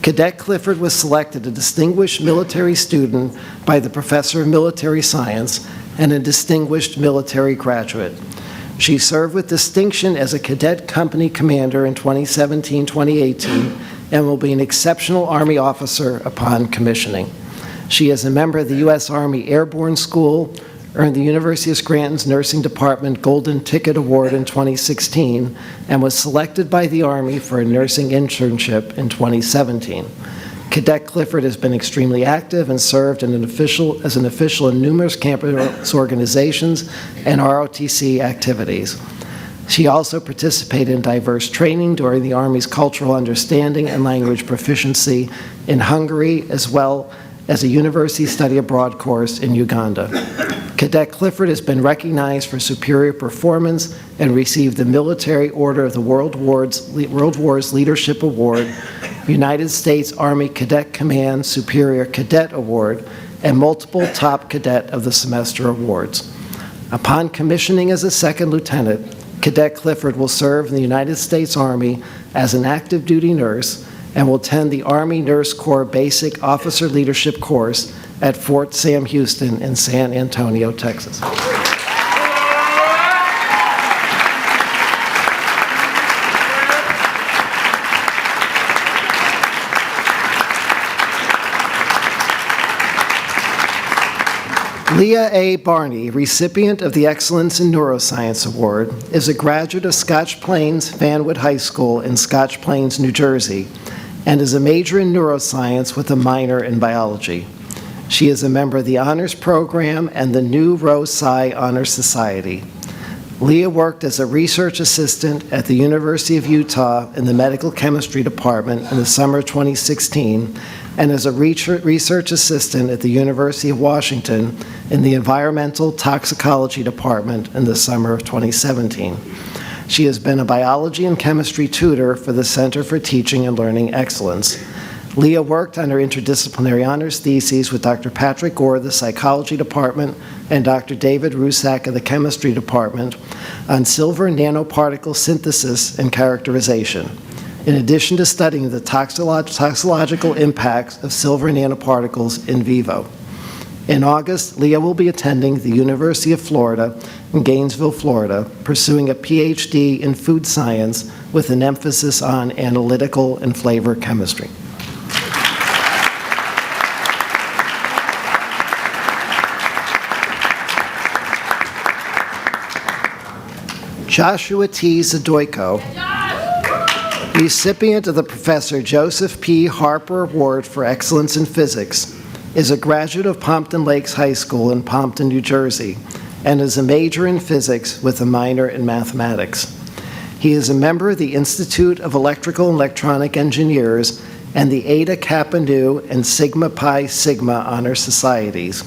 Cadet Clifford was selected a distinguished military student by the Professor of Military Science and a distinguished military graduate. She served with distinction as a cadet company commander in 2017-2018 and will be an exceptional Army officer upon commissioning. She is a member of the U.S. Army Airborne School, earned the University of Scranton's Nursing Department Golden Ticket Award in 2016, and was selected by the Army for a nursing internship in 2017. Cadet Clifford has been extremely active and served as an official in numerous campus organizations and ROTC activities. She also participated in diverse training during the Army's Cultural Understanding and Language Proficiency in Hungary, as well as a university study abroad course in Uganda. Cadet Clifford has been recognized for superior performance and received the Military Order of the World Wars Leadership Award, United States Army Cadet Command Superior Cadet Award, and multiple Top Cadet of the Semester awards. Upon commissioning as a second lieutenant, Cadet Clifford will serve in the United States Army as an active duty nurse and will attend the Army Nurse Corps Basic Officer Leadership Course at Fort Sam Houston in San Antonio, Texas. Leah A. Barney, recipient of the Excellence in Neuroscience Award, is a graduate of Scotch Plains Vanwood High School in Scotch Plains, New Jersey, and is a major in neuroscience with a minor in biology. She is a member of the Honors Program and the New Rho Psi Honor Society. Leah worked as a research assistant at the University of Utah in the Medical Chemistry Department in the summer of 2016, and as a research assistant at the University of Washington in the Environmental Toxicology Department in the summer of 2017. She has been a biology and chemistry tutor for the Center for Teaching and Learning Excellence. Leah worked on her interdisciplinary honors theses with Dr. Patrick Gore of the Psychology Department and Dr. David Rusak of the Chemistry Department on silver nanoparticle synthesis and characterization, in addition to studying the toxicological impacts of silver nanoparticles in vivo. In August, Leah will be attending the University of Florida in Gainesville, Florida, pursuing a PhD in food science with an emphasis on analytical and flavor chemistry. Joshua T. Zadoyko, recipient of the Professor Joseph P. Harper Award for Excellence in Physics, is a graduate of Pompton Lakes High School in Pompton, New Jersey, and is a major in physics with a minor in mathematics. He is a member of the Institute of Electrical and Electronic Engineers and the Eta Kappa Nu and Sigma Pi Sigma Honor Societies.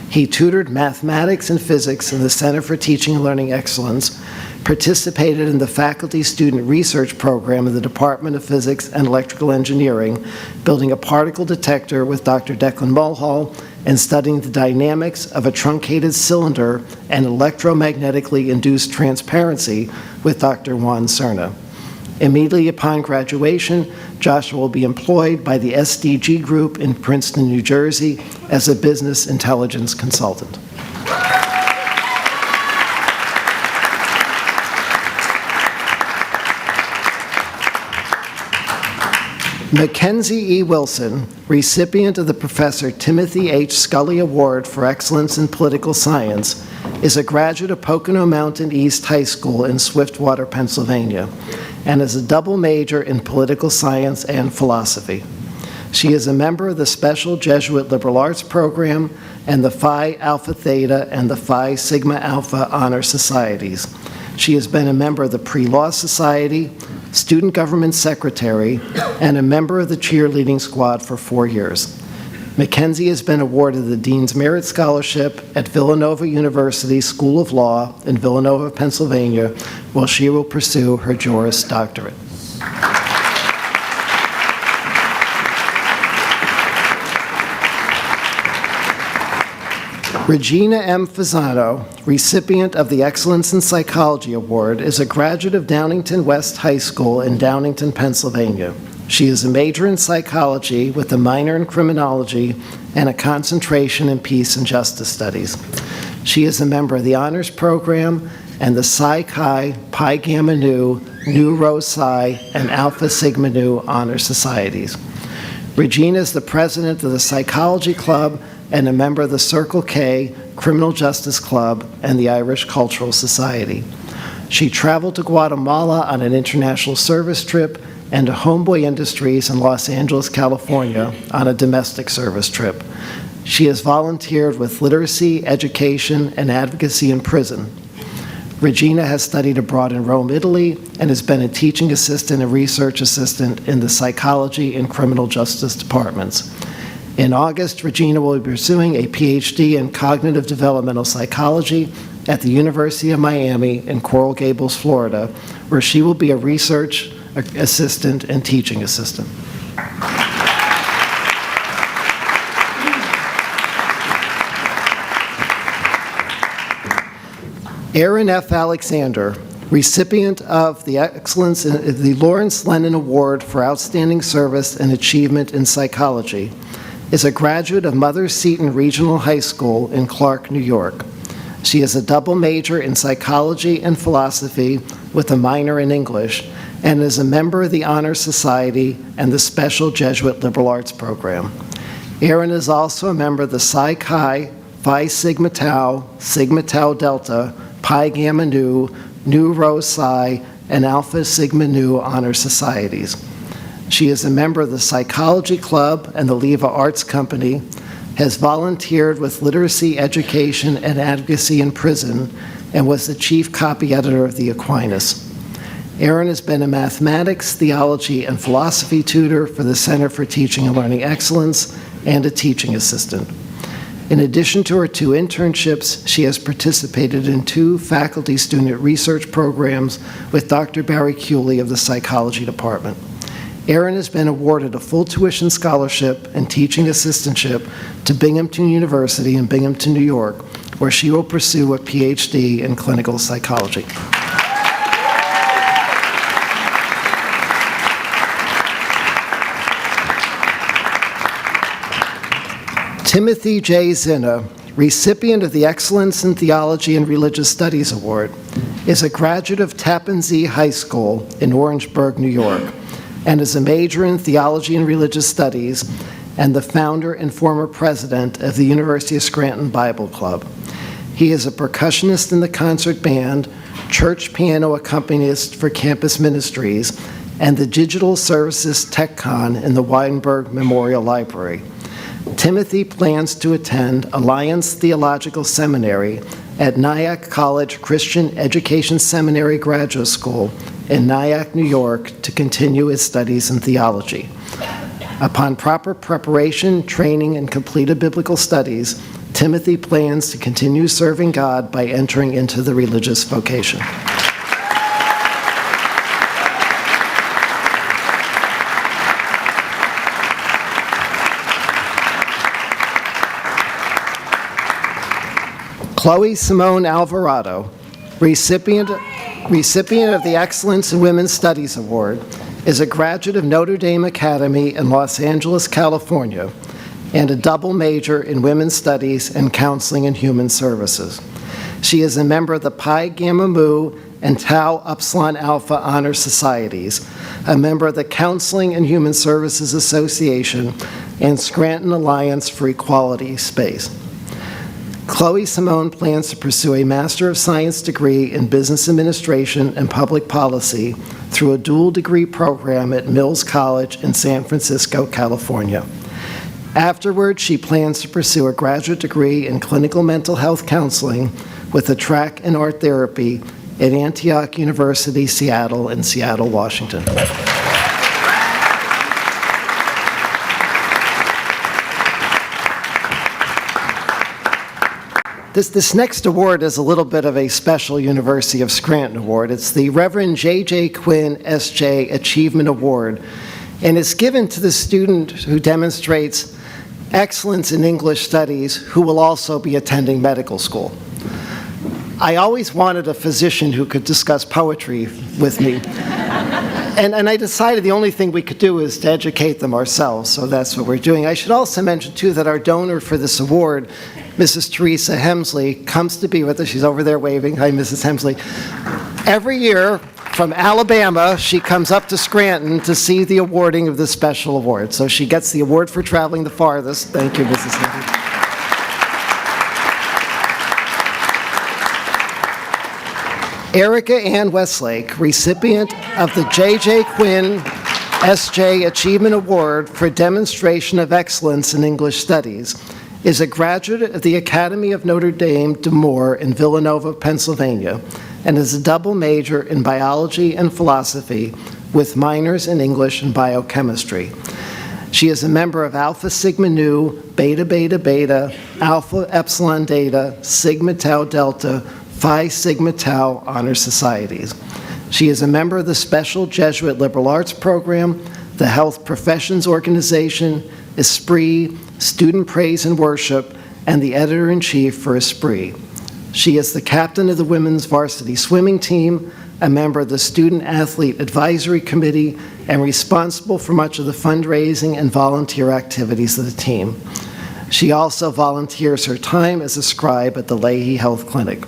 He tutored mathematics and physics in the Center for Teaching and Learning Excellence, participated in the Faculty Student Research Program in the Department of Physics and Electrical Engineering, building a particle detector with Dr. Declan Mulhall, and studying the dynamics of a truncated cylinder and electromagnetically induced transparency with Dr. Juan Cerna. Immediately upon graduation, Joshua will be employed by the SDG Group in Princeton, New Jersey, as a business intelligence consultant. Mackenzie E. Wilson, recipient of the Professor Timothy H. Scully Award for Excellence in Political Science, is a graduate of Pocono Mountain East High School in Swiftwater, Pennsylvania, and is a double major in political science and philosophy. She is a member of the Special Jesuit Liberal Arts Program and the Phi Alpha Theta and the Phi Sigma Alpha Honor Societies. She has been a member of the Pre-Law Society, Student Government Secretary, and a member of the cheerleading squad for 4 years. Mackenzie has been awarded the Dean's Merit Scholarship at Villanova University School of Law in Villanova, Pennsylvania, while she will pursue her Juris Doctorate. Regina M. Fasano, recipient of the Excellence in Psychology Award, is a graduate of Downington West High School in Downington, Pennsylvania. She is a major in psychology with a minor in criminology and a concentration in peace and justice studies. She is a member of the Honors Program and the Psi Chi Pi Gamma Nu, Nu Rho Psi, and Alpha Sigma Nu Honor Societies. Regina is the president of the Psychology Club and a member of the Circle K Criminal Justice Club and the Irish Cultural Society. She traveled to Guatemala on an international service trip and to Homeboy Industries in Los Angeles, California on a domestic service trip. She has volunteered with literacy, education, and advocacy in prison. Regina has studied abroad in Rome, Italy, and has been a teaching assistant and research assistant in the psychology and criminal justice departments. In August, Regina will be pursuing a PhD in cognitive developmental psychology at the University of Miami in Coral Gables, Florida, where she will be a research assistant and teaching assistant. Aaron F. Alexander, recipient of the Excellence in the Lawrence Lenin Award for Outstanding Service and Achievement in Psychology, is a graduate of Mother Seton Regional High School in Clark, New York. She is a double major in psychology and philosophy with a minor in English, and is a member of the Honor Society and the Special Jesuit Liberal Arts Program. Aaron is also a member of the Psi Chi Phi Sigma Tau Delta, Pi Gamma Nu, Nu Rho Psi, and Alpha Sigma Nu honor societies. She is a member of the Psychology Club and the Leva Arts Company, has volunteered with literacy, education, and advocacy in prison, and was the chief copy editor of the Aquinas. Erin has been a mathematics, theology, and philosophy tutor for the Center for Teaching and Learning Excellence and a teaching assistant. In addition to her 2 internships, she has participated in 2 faculty-student research programs with Dr. Barry Cooley of the Psychology Department. Erin has been awarded a full tuition scholarship and teaching assistantship to Binghamton University in Binghamton, New York, where she will pursue a PhD in clinical psychology. Timothy J. Zinna, recipient of the Excellence in Theology and Religious Studies Award, is a graduate of Tappan Zee High School in Orangeburg, New York, and is a major in Theology and Religious Studies and the founder and former president of the University of Scranton Bible Club. He is a percussionist in the concert band, church piano accompanist for campus ministries, and the Digital Services TechCon in the Weinberg Memorial Library. Timothy plans to attend Alliance Theological Seminary at Nyack College Christian Education Seminary Graduate School in Nyack, New York, to continue his studies in theology. Upon proper preparation, training, and completed biblical studies, Timothy plans to continue serving God by entering into the religious vocation. Chloe Simone Alvarado, recipient of the Excellence in Women's Studies Award, is a graduate of Notre Dame Academy in Los Angeles, California, and a double major in Women's Studies and Counseling and Human Services. She is a member of the Pi Gamma Mu and Tau Upsilon Alpha Honor Societies, a member of the Counseling and Human Services Association, and Scranton Alliance for Equality Space. Chloe Simone plans to pursue a Master of Science degree in Business Administration and Public Policy through a dual degree program at Mills College in San Francisco, California. Afterward, she plans to pursue a graduate degree in Clinical Mental Health Counseling with a track in Art Therapy at Antioch University, Seattle in Seattle, Washington. This next award is a little bit of a special University of Scranton award. It's the Reverend J. Quinn, S.J. Achievement Award, and it's given to the student who demonstrates excellence in English studies who will also be attending medical school. I always wanted a physician who could discuss poetry with me. And I decided the only thing we could do is to educate them ourselves, so that's what we're doing. I should also mention, too, that our donor for this award, Mrs. Teresa Hemsley, comes to be with us. She's over there waving. Hi, Mrs. Hemsley. Every year, from Alabama, she comes up to Scranton to see the awarding of this special award. So she gets the award for traveling the farthest. Thank you, Mrs. Hemsley. Erica Ann Westlake, recipient of the J. Quinn, S.J. Achievement Award for Demonstration of Excellence in English Studies, is a graduate of the Academy of Notre Dame de Moore in Villanova, Pennsylvania, and is a double major in biology and philosophy with minors in English and biochemistry. She is a member of Alpha Sigma Nu, Beta Beta Beta, Alpha Epsilon Data, Sigma Tau Delta, Phi Sigma Tau Honor Societies. She is a member of the Special Jesuit Liberal Arts Program, the Health Professions Organization, Esprit, Student Praise and Worship, and the editor-in-chief for Esprit. She is the captain of the women's varsity swimming team, a member of the Student Athlete Advisory Committee, and responsible for much of the fundraising and volunteer activities of the team. She also volunteers her time as a scribe at the Leahy Health Clinic.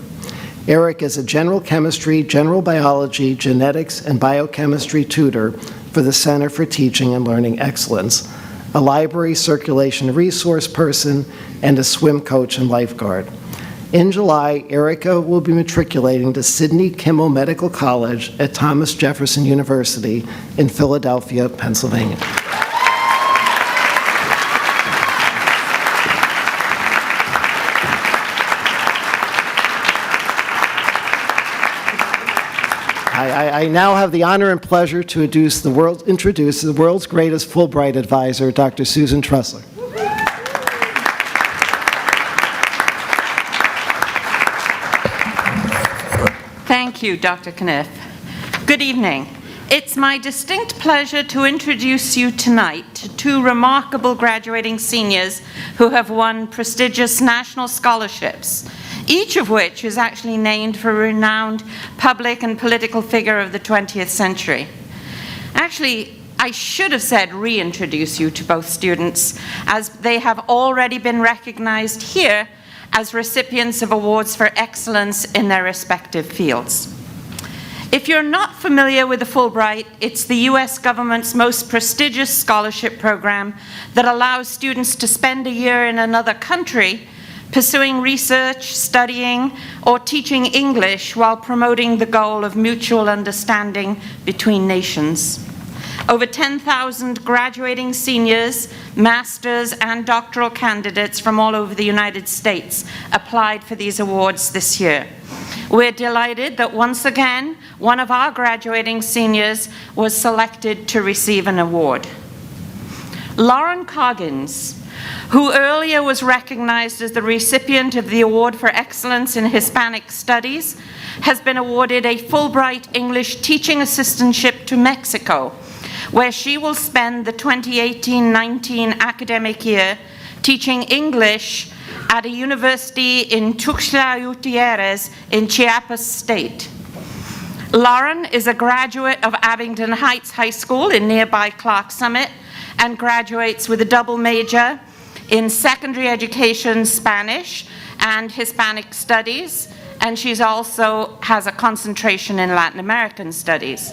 Eric is a general chemistry, general biology, genetics, and biochemistry tutor for the Center for Teaching and Learning Excellence, a library circulation resource person, and a swim coach and lifeguard. In July, Erica will be matriculating to Sidney Kimmel Medical College at Thomas Jefferson University in Philadelphia, Pennsylvania. I now have the honor and pleasure to introduce the world's greatest Fulbright advisor, Dr. Susan Tressler. Thank you, Dr. Kniff. Good evening. It's my distinct pleasure to introduce you tonight to two remarkable graduating seniors who have won prestigious national scholarships, each of which is actually named for a renowned public and political figure of the 20th century. Actually, I should have said reintroduce you to both students, as they have already been recognized here as recipients of awards for excellence in their respective fields. If you're not familiar with the Fulbright, it's the US government's most prestigious scholarship program that allows students to spend a year in another country pursuing research, studying, or teaching English while promoting the goal of mutual understanding between nations. Over 10,000 graduating seniors, masters, and doctoral candidates from all over the United States applied for these awards this year. We're delighted that once again, one of our graduating seniors was selected to receive an award. Lauren Coggins, who earlier was recognized as the recipient of the Award for Excellence in Hispanic Studies, has been awarded a Fulbright English teaching assistantship to Mexico, where she will spend the 2018-19 academic year teaching English at a university in Tuxtla Gutierrez in Chiapas State. Lauren is a graduate of Abingdon Heights High School in nearby Clark Summit and graduates with a double major in secondary education, Spanish, and Hispanic studies, and she also has a concentration in Latin American studies.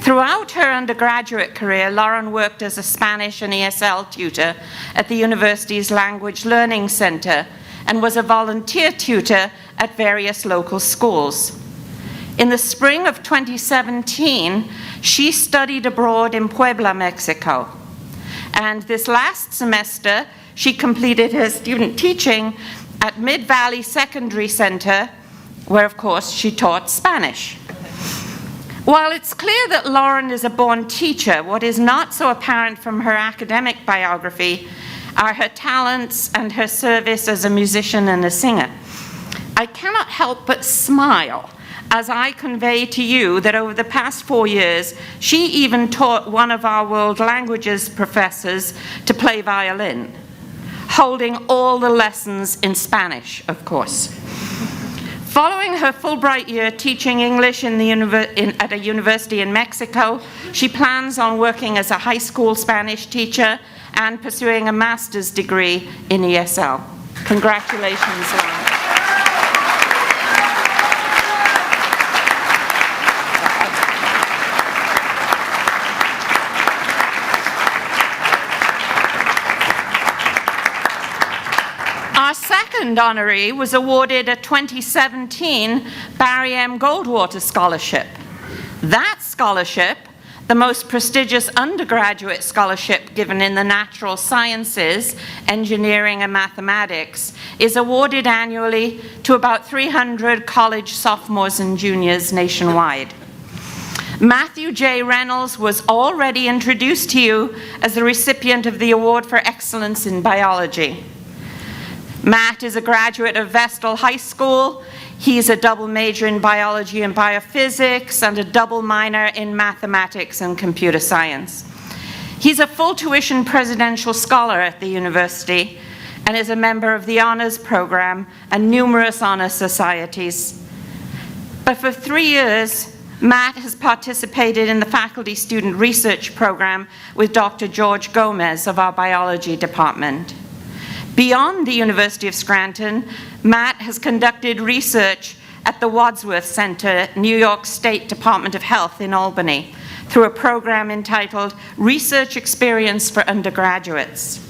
Throughout her undergraduate career, Lauren worked as a Spanish and ESL tutor at the university's Language Learning Center and was a volunteer tutor at various local schools. In the spring of 2017, she studied abroad in Puebla, Mexico. And this last semester, she completed her student teaching at Mid-Valley Secondary Center, where, of course, she taught Spanish. While it's clear that Lauren is a born teacher, what is not so apparent from her academic biography are her talents and her service as a musician and a singer. I cannot help but smile as I convey to you that over the past 4 years, she even taught one of our world languages professors to play violin, holding all the lessons in Spanish, of course. Following her Fulbright year teaching English at a university in Mexico, she plans on working as a high school Spanish teacher and pursuing a master's degree in ESL. Congratulations, Lauren. Our second honoree was awarded a 2017 Barry M. Goldwater Scholarship. That scholarship, the most prestigious undergraduate scholarship given in the natural sciences, engineering, and mathematics, is awarded annually to about 300 college sophomores and juniors nationwide. Matthew J. Reynolds was already introduced to you as the recipient of the Award for Excellence in Biology. Matt is a graduate of Vestal High School. He's a double major in biology and biophysics and a double minor in mathematics and computer science. He's a full tuition presidential scholar at the university and is a member of the honors program and numerous honor societies. But for 3 years, Matt has participated in the faculty student research program with Dr. George Gomez of our biology department. Beyond the University of Scranton, Matt has conducted research at the Wadsworth Center, New York State Department of Health in Albany, through a program entitled Research Experience for Undergraduates.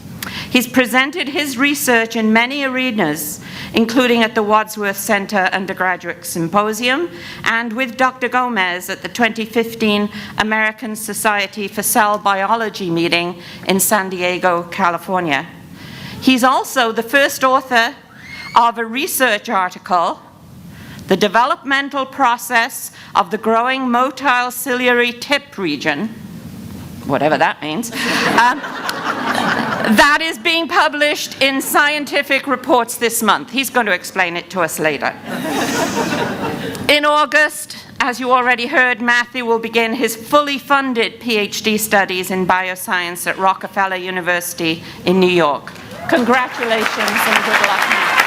He's presented his research in many arenas, including at the Wadsworth Center Undergraduate Symposium and with Dr. Gomez at the 2015 American Society for Cell Biology meeting in San Diego, California. He's also the first author of a research article, The Developmental Process of the Growing Motile Ciliary Tip Region, whatever that means, that is being published in Scientific Reports this month. He's going to explain it to us later. In August, as you already heard, Matthew will begin his fully funded PhD studies in bioscience at Rockefeller University in New York. Congratulations and good luck, Matthew.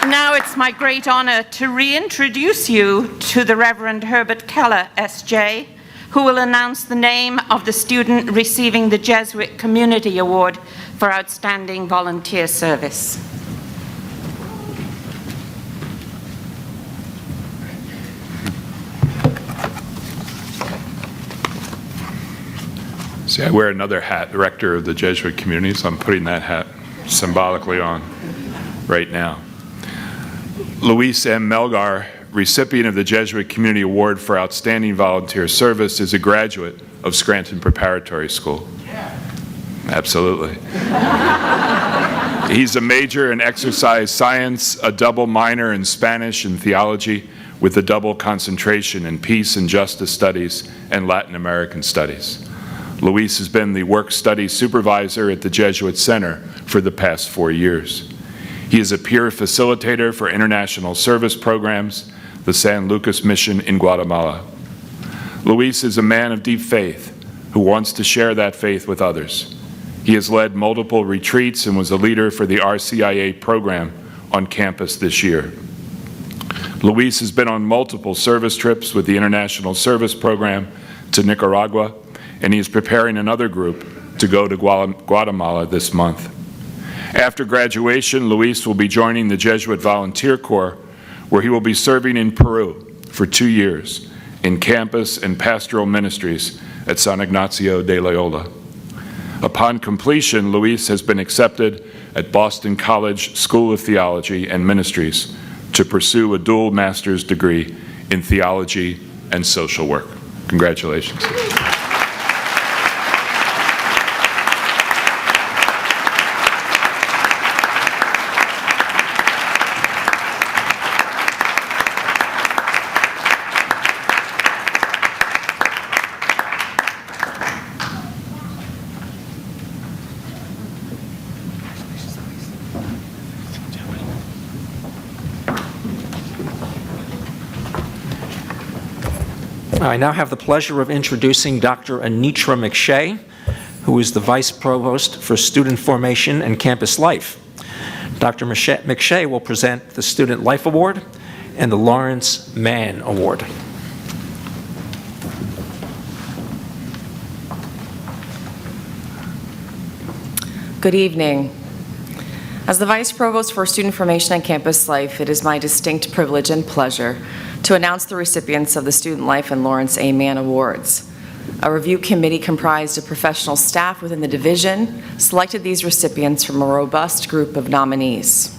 Now it's my great honor to reintroduce you to the Reverend Herbert Keller, S.J., who will announce the name of the student receiving the Jesuit Community Award for Outstanding Volunteer Service. See, I wear another hat, the rector of the Jesuit community, so I'm putting that hat symbolically on right now. Luis M. Melgar, recipient of the Jesuit Community Award for Outstanding Volunteer Service, is a graduate of Scranton Preparatory School. Yeah. Absolutely. He's a major in exercise science, a double minor in Spanish and theology, with a double concentration in peace and justice studies and Latin American studies. Luis has been the work study supervisor at the Jesuit Center for the past 4 years. He is a peer facilitator for international service programs, the San Lucas Mission in Guatemala. Luis is a man of deep faith who wants to share that faith with others. He has led multiple retreats and was a leader for the RCIA program on campus this year. Luis has been on multiple service trips with the International Service Program to Nicaragua, and he is preparing another group to go to Guatemala this month. After graduation, Luis will be joining the Jesuit Volunteer Corps, where he will be serving in Peru for 2 years in campus and pastoral ministries at San Ignacio de Loyola. Upon completion, Luis has been accepted at Boston College School of Theology and Ministries to pursue a dual master's degree in theology and social work. Congratulations. I now have the pleasure of introducing Dr. Anitra McShay, who is the Vice Provost for Student Formation and Campus Life. Dr. McShay will present the Student Life Award and the Lawrence Mann Award. Good evening. As the Vice Provost for Student Formation and Campus Life, it is my distinct privilege and pleasure to announce the recipients of the Student Life and Lawrence A. Mann Awards. A review committee comprised of professional staff within the division selected these recipients from a robust group of nominees.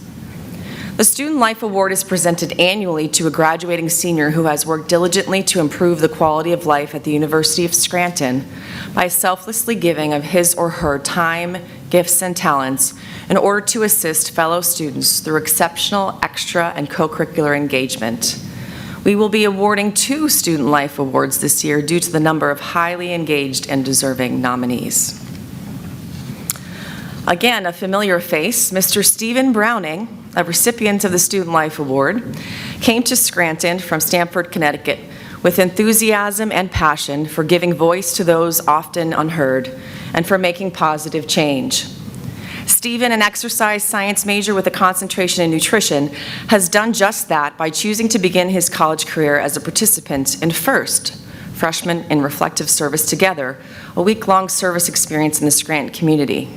The Student Life Award is presented annually to a graduating senior who has worked diligently to improve the quality of life at the University of Scranton by selflessly giving of his or her time, gifts, and talents in order to assist fellow students through exceptional extra and co-curricular engagement. We will be awarding 2 Student Life Awards this year due to the number of highly engaged and deserving nominees. Again, a familiar face, Mr. Stephen Browning, a recipient of the Student Life Award, came to Scranton from Stamford, Connecticut, with enthusiasm and passion for giving voice to those often unheard and for making positive change. Stephen, an exercise science major with a concentration in nutrition, has done just that by choosing to begin his college career as a participant in FIRST, Freshmen in Reflective Service Together, a week-long service experience in the Scranton community.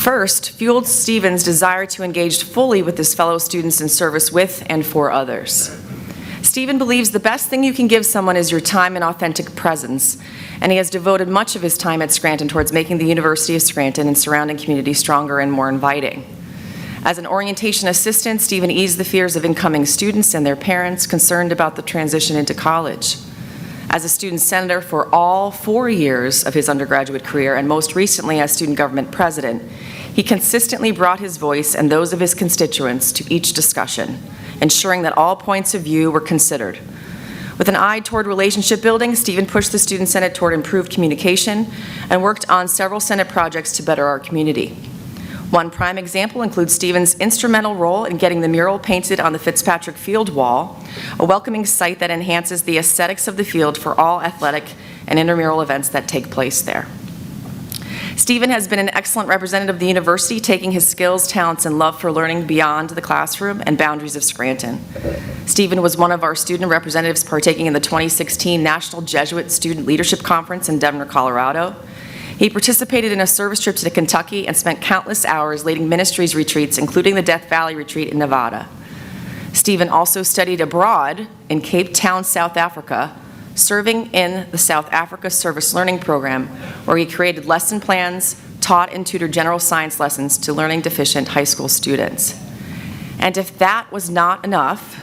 First, fueled Stephen's desire to engage fully with his fellow students in service with and for others. Stephen believes the best thing you can give someone is your time and authentic presence, and he has devoted much of his time at Scranton towards making the University of Scranton and surrounding community stronger and more inviting. As an orientation assistant, Stephen eased the fears of incoming students and their parents concerned about the transition into college. As a student senator for all 4 years of his undergraduate career, and most recently as student government president, he consistently brought his voice and those of his constituents to each discussion, ensuring that all points of view were considered. With an eye toward relationship building, Stephen pushed the Student Senate toward improved communication and worked on several Senate projects to better our community. One prime example includes Stephen's instrumental role in getting the mural painted on the Fitzpatrick Field wall, a welcoming site that enhances the aesthetics of the field for all athletic and intramural events that take place there. Stephen has been an excellent representative of the university, taking his skills, talents, and love for learning beyond the classroom and boundaries of Scranton. Stephen was one of our student representatives partaking in the 2016 National Jesuit Student Leadership Conference in Denver, Colorado. He participated in a service trip to Kentucky and spent countless hours leading ministries retreats, including the Death Valley Retreat in Nevada. Stephen also studied abroad in Cape Town, South Africa, serving in the South Africa Service Learning Program, where he created lesson plans, taught and tutored general science lessons to learning deficient high school students. And if that was not enough,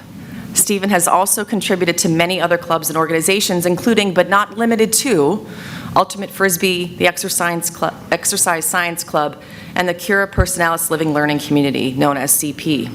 Stephen has also contributed to many other clubs and organizations, including, but not limited to, Ultimate Frisbee, the Exercise Science Club, and the Cura Personalis Living Learning Community, known as CP.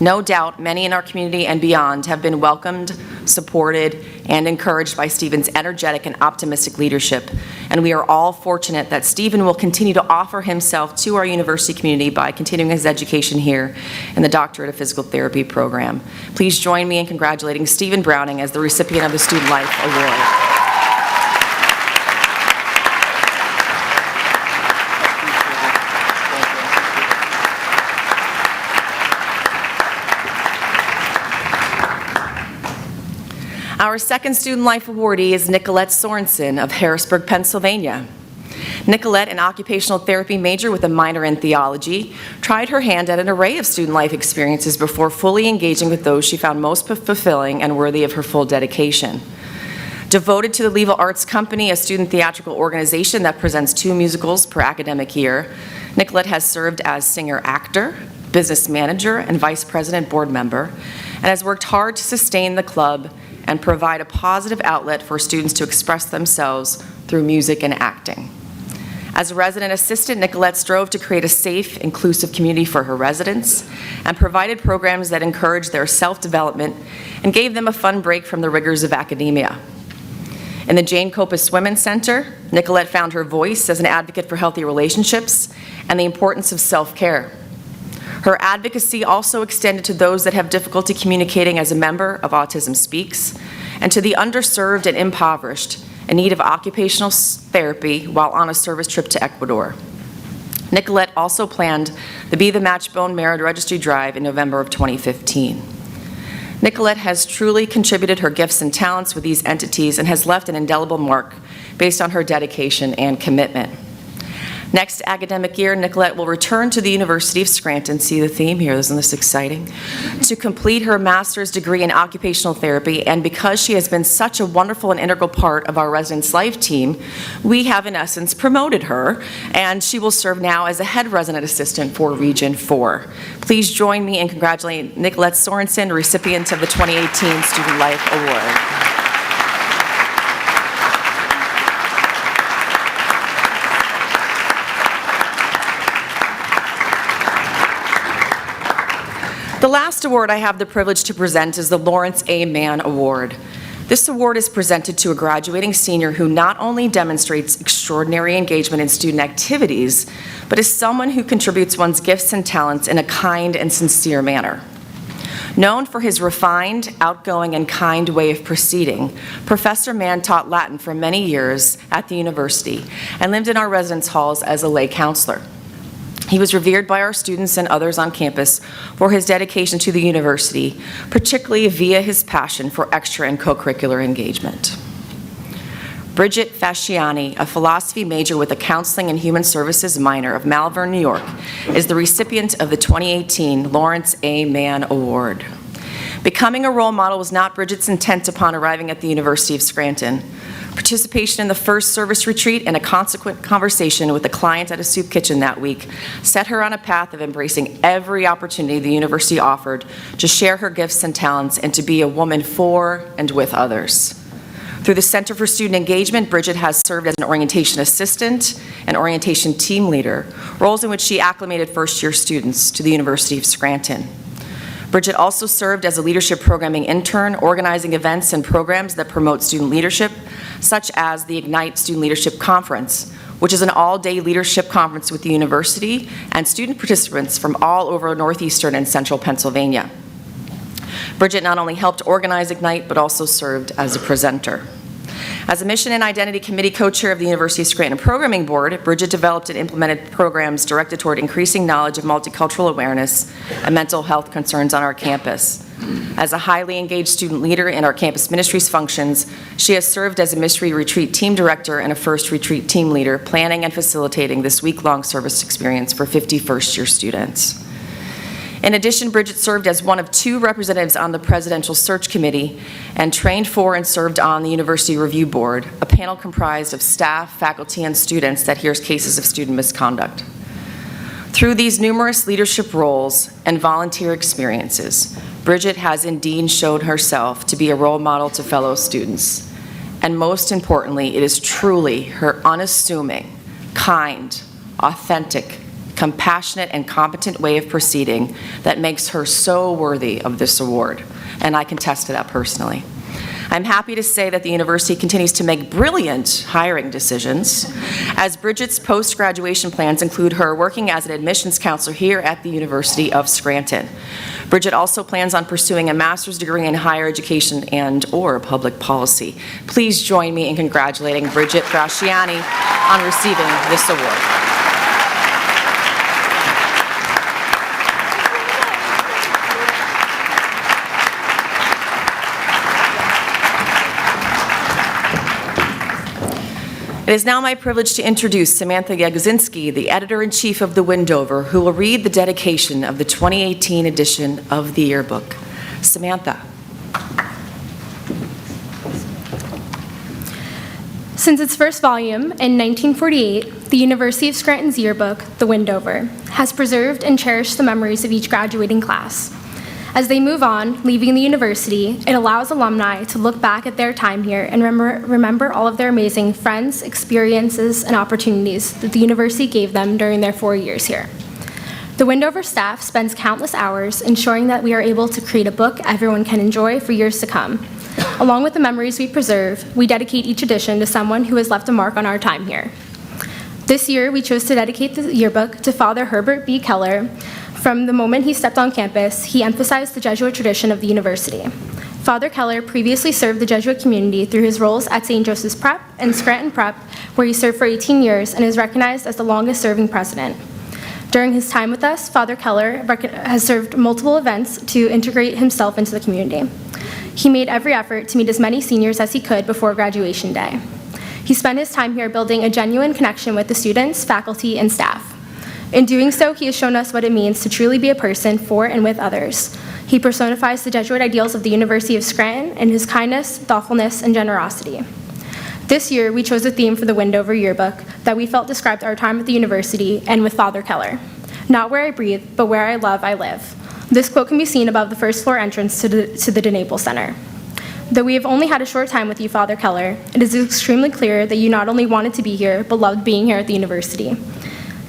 No doubt, many in our community and beyond have been welcomed, supported, and encouraged by Stephen's energetic and optimistic leadership, and we are all fortunate that Stephen will continue to offer himself to our university community by continuing his education here in the Doctorate of Physical Therapy program. Please join me in congratulating Stephen Browning as the recipient of the Student Life Award. Our second Student Life awardee is Nicolette Sorenson of Harrisburg, Pennsylvania. Nicolette, an occupational therapy major with a minor in theology, tried her hand at an array of student life experiences before fully engaging with those she found most fulfilling and worthy of her full dedication. Devoted to the Leva Arts Company, a student theatrical organization that presents 2 musicals per academic year, Nicolette has served as singer-actor, business manager, and vice president board member, and has worked hard to sustain the club and provide a positive outlet for students to express themselves through music and acting. As a resident assistant, Nicolette strove to create a safe, inclusive community for her residents and provided programs that encouraged their self-development and gave them a fun break from the rigors of academia. In the Jane Copus Women's Center, Nicolette found her voice as an advocate for healthy relationships and the importance of self-care. Her advocacy also extended to those that have difficulty communicating as a member of Autism Speaks, and to the underserved and impoverished in need of occupational therapy while on a service trip to Ecuador. Nicolette also planned the Be the Match Bone Marrow Registry Drive in November of 2015. Nicolette has truly contributed her gifts and talents with these entities and has left an indelible mark based on her dedication and commitment. Next academic year, Nicolette will return to the University of Scranton, see the theme here, isn't this exciting, to complete her master's degree in occupational therapy, and because she has been such a wonderful and integral part of our residence life team, we have in essence promoted her, and she will serve now as a head resident assistant for Region 4. Please join me in congratulating Nicolette Sorenson, recipient of the 2018 Student Life Award. The last award I have the privilege to present is the Lawrence A. Mann Award. This award is presented to a graduating senior who not only demonstrates extraordinary engagement in student activities, but is someone who contributes one's gifts and talents in a kind and sincere manner. Known for his refined, outgoing, and kind way of proceeding, Professor Mann taught Latin for many years at the university and lived in our residence halls as a lay counselor. He was revered by our students and others on campus for his dedication to the university, particularly via his passion for extra and co-curricular engagement. Bridget Fasciani, a philosophy major with a counseling and human services minor of Malvern, New York, is the recipient of the 2018 Lawrence A. Mann Award. Becoming a role model was not Bridget's intent upon arriving at the University of Scranton. Participation in the first service retreat and a consequent conversation with a client at a soup kitchen that week set her on a path of embracing every opportunity the university offered to share her gifts and talents and to be a woman for and with others. Through the Center for Student Engagement, Bridget has served as an orientation assistant and orientation team leader, roles in which she acclimated first-year students to the University of Scranton. Bridget also served as a leadership programming intern, organizing events and programs that promote student leadership, such as the Ignite Student Leadership Conference, which is an all-day leadership conference with the university and student participants from all over northeastern and central Pennsylvania. Bridget not only helped organize Ignite, but also served as a presenter. As a Mission and Identity Committee co-chair of the University of Scranton Programming Board, Bridget developed and implemented programs directed toward increasing knowledge of multicultural awareness and mental health concerns on our campus. As a highly engaged student leader in our campus ministries functions, she has served as a mystery retreat team director and a first retreat team leader, planning and facilitating this week-long service experience for 50 first-year students. In addition, Bridget served as one of 2 representatives on the Presidential Search Committee and trained for and served on the University Review Board, a panel comprised of staff, faculty, and students that hears cases of student misconduct. Through these numerous leadership roles and volunteer experiences, Bridget has indeed shown herself to be a role model to fellow students. And most importantly, it is truly her unassuming, kind, authentic, compassionate and competent way of proceeding that makes her so worthy of this award, and I can attest to that personally. I'm happy to say that the university continues to make brilliant hiring decisions, as Bridget's post-graduation plans include her working as an admissions counselor here at the University of Scranton. Bridget also plans on pursuing a master's degree in higher education and/or public policy. Please join me in congratulating Bridget Fasciani on receiving this award. It is now my privilege to introduce Samantha Jagodzinski, the editor-in-chief of The Windover, who will read the dedication of the 2018 edition of the yearbook. Samantha. Since its first volume in 1948, the University of Scranton's yearbook, The Windover, has preserved and cherished the memories of each graduating class. As they move on, leaving the university, it allows alumni to look back at their time here and remember all of their amazing friends, experiences, and opportunities that the university gave them during their 4 years here. The Windover staff spends countless hours ensuring that we are able to create a book everyone can enjoy for years to come. Along with the memories we preserve, we dedicate each edition to someone who has left a mark on our time here. This year, we chose to dedicate the yearbook to Father Herbert B. Keller. From the moment he stepped on campus, he emphasized the Jesuit tradition of the university. Father Keller previously served the Jesuit community through his roles at St. Joseph's Prep and Scranton Prep, where he served for 18 years and is recognized as the longest-serving president. During his time with us, Father Keller has served multiple events to integrate himself into the community. He made every effort to meet as many seniors as he could before graduation day. He spent his time here building a genuine connection with the students, faculty, and staff. In doing so, he has shown us what it means to truly be a person for and with others. He personifies the Jesuit ideals of the University of Scranton in his kindness, thoughtfulness, and generosity. This year, we chose a theme for the Windover yearbook that we felt described our time at the university and with Father Keller. Not where I breathe, but where I love, I live. This quote can be seen above the first floor entrance to the DeNaples Center. Though we have only had a short time with you, Father Keller, it is extremely clear that you not only wanted to be here, but loved being here at the university.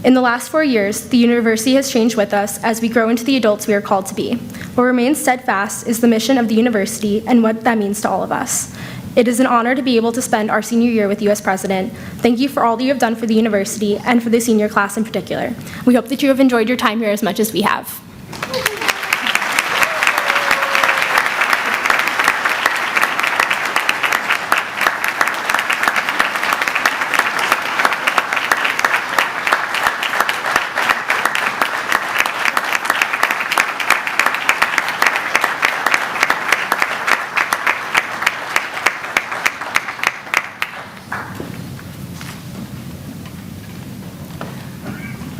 In the last 4 years, the university has changed with us as we grow into the adults we are called to be. What remains steadfast is the mission of the university and what that means to all of us. It is an honor to be able to spend our senior year with you as president. Thank you for all that you have done for the university and for the senior class in particular. We hope that you have enjoyed your time here as much as we have.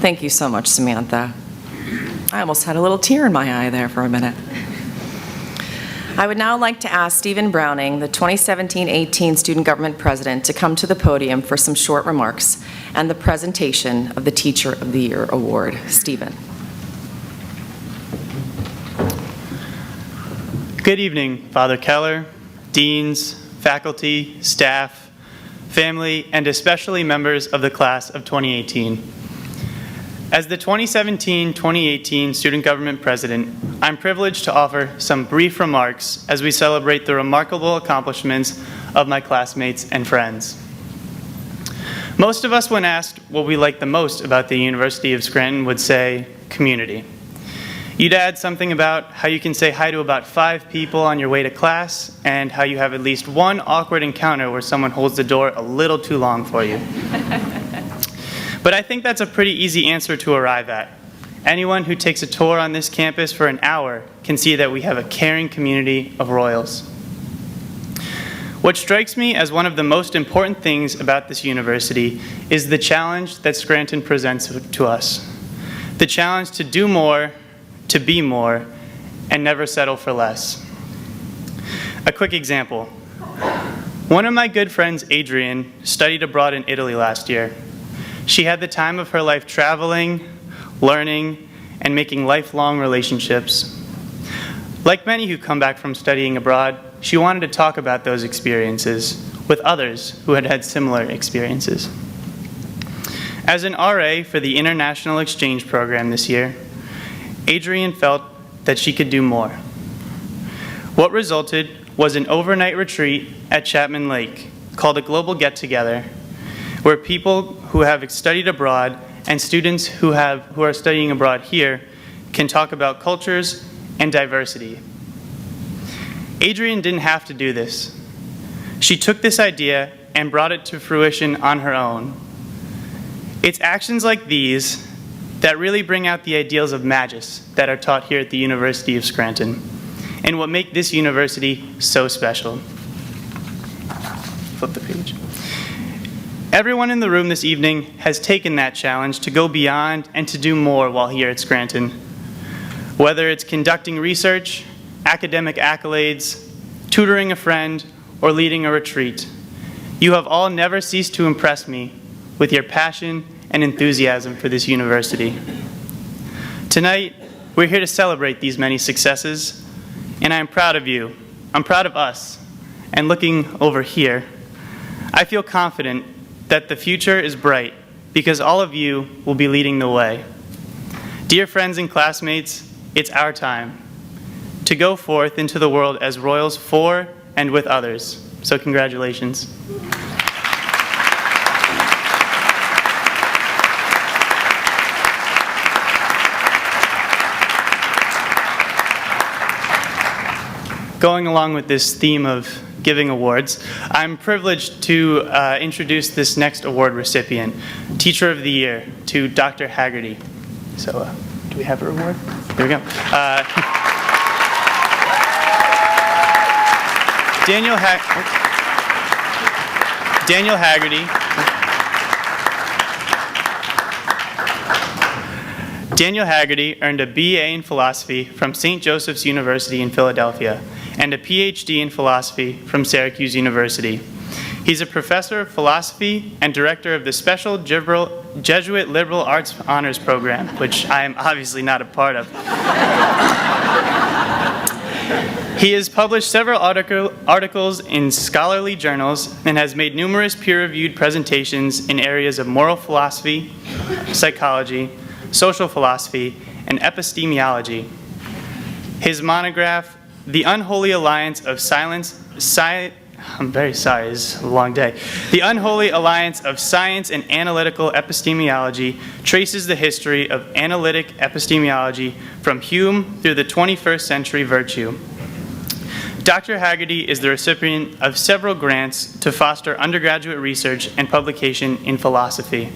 Thank you so much, Samantha. I almost had a little tear in my eye there for a minute. I would now like to ask Stephen Browning, the 2017-18 Student Government President, to come to the podium for some short remarks and the presentation of the Teacher of the Year Award. Stephen. Good evening, Father Keller, deans, faculty, staff, family, and especially members of the class of 2018. As the 2017-2018 Student Government President, I'm privileged to offer some brief remarks as we celebrate the remarkable accomplishments of my classmates and friends. Most of us, when asked what we like the most about the University of Scranton, would say community. You'd add something about how you can say hi to about 5 people on your way to class, and how you have at least one awkward encounter where someone holds the door a little too long for you. But I think that's a pretty easy answer to arrive at. Anyone who takes a tour on this campus for an hour can see that we have a caring community of Royals. What strikes me as one of the most important things about this university is the challenge that Scranton presents to us. The challenge to do more, to be more, and never settle for less. A quick example. One of my good friends, Adrienne, studied abroad in Italy last year. She had the time of her life traveling, learning, and making lifelong relationships. Like many who come back from studying abroad, she wanted to talk about those experiences with others who had had similar experiences. As an RA for the International Exchange Program this year, Adrienne felt that she could do more. What resulted was an overnight retreat at Chapman Lake called a Global Get-Together, where people who have studied abroad and students who are studying abroad here can talk about cultures and diversity. Adrienne didn't have to do this. She took this idea and brought it to fruition on her own. It's actions like these that really bring out the ideals of Magis that are taught here at the University of Scranton, and what make this university so special. Flip the page. Everyone in the room this evening has taken that challenge to go beyond and to do more while here at Scranton. Whether it's conducting research, academic accolades, tutoring a friend, or leading a retreat, you have all never ceased to impress me with your passion and enthusiasm for this university. Tonight, we're here to celebrate these many successes, and I'm proud of you. I'm proud of us. And looking over here, I feel confident that the future is bright because all of you will be leading the way. Dear friends and classmates, it's our time to go forth into the world as Royals for and with others. So congratulations. Going along with this theme of giving awards, I'm privileged to introduce this next award recipient, Teacher of the Year, to Dr. Haggerty. So, do we have her award? There we go. Daniel Haggerty. Daniel Haggerty earned a BA in philosophy from St. Joseph's University in Philadelphia and a PhD in philosophy from Syracuse University. He's a professor of philosophy and director of the Special Jesuit Liberal Arts Honors Program, which I am obviously not a part of. He has published several articles in scholarly journals and has made numerous peer-reviewed presentations in areas of moral philosophy, psychology, social philosophy, and epistemology. His monograph, The Unholy Alliance of Science and Analytical Epistemology, traces the history of analytic epistemology from Hume through the 21st century virtue. Dr. Haggerty is the recipient of several grants to foster undergraduate research and publication in philosophy.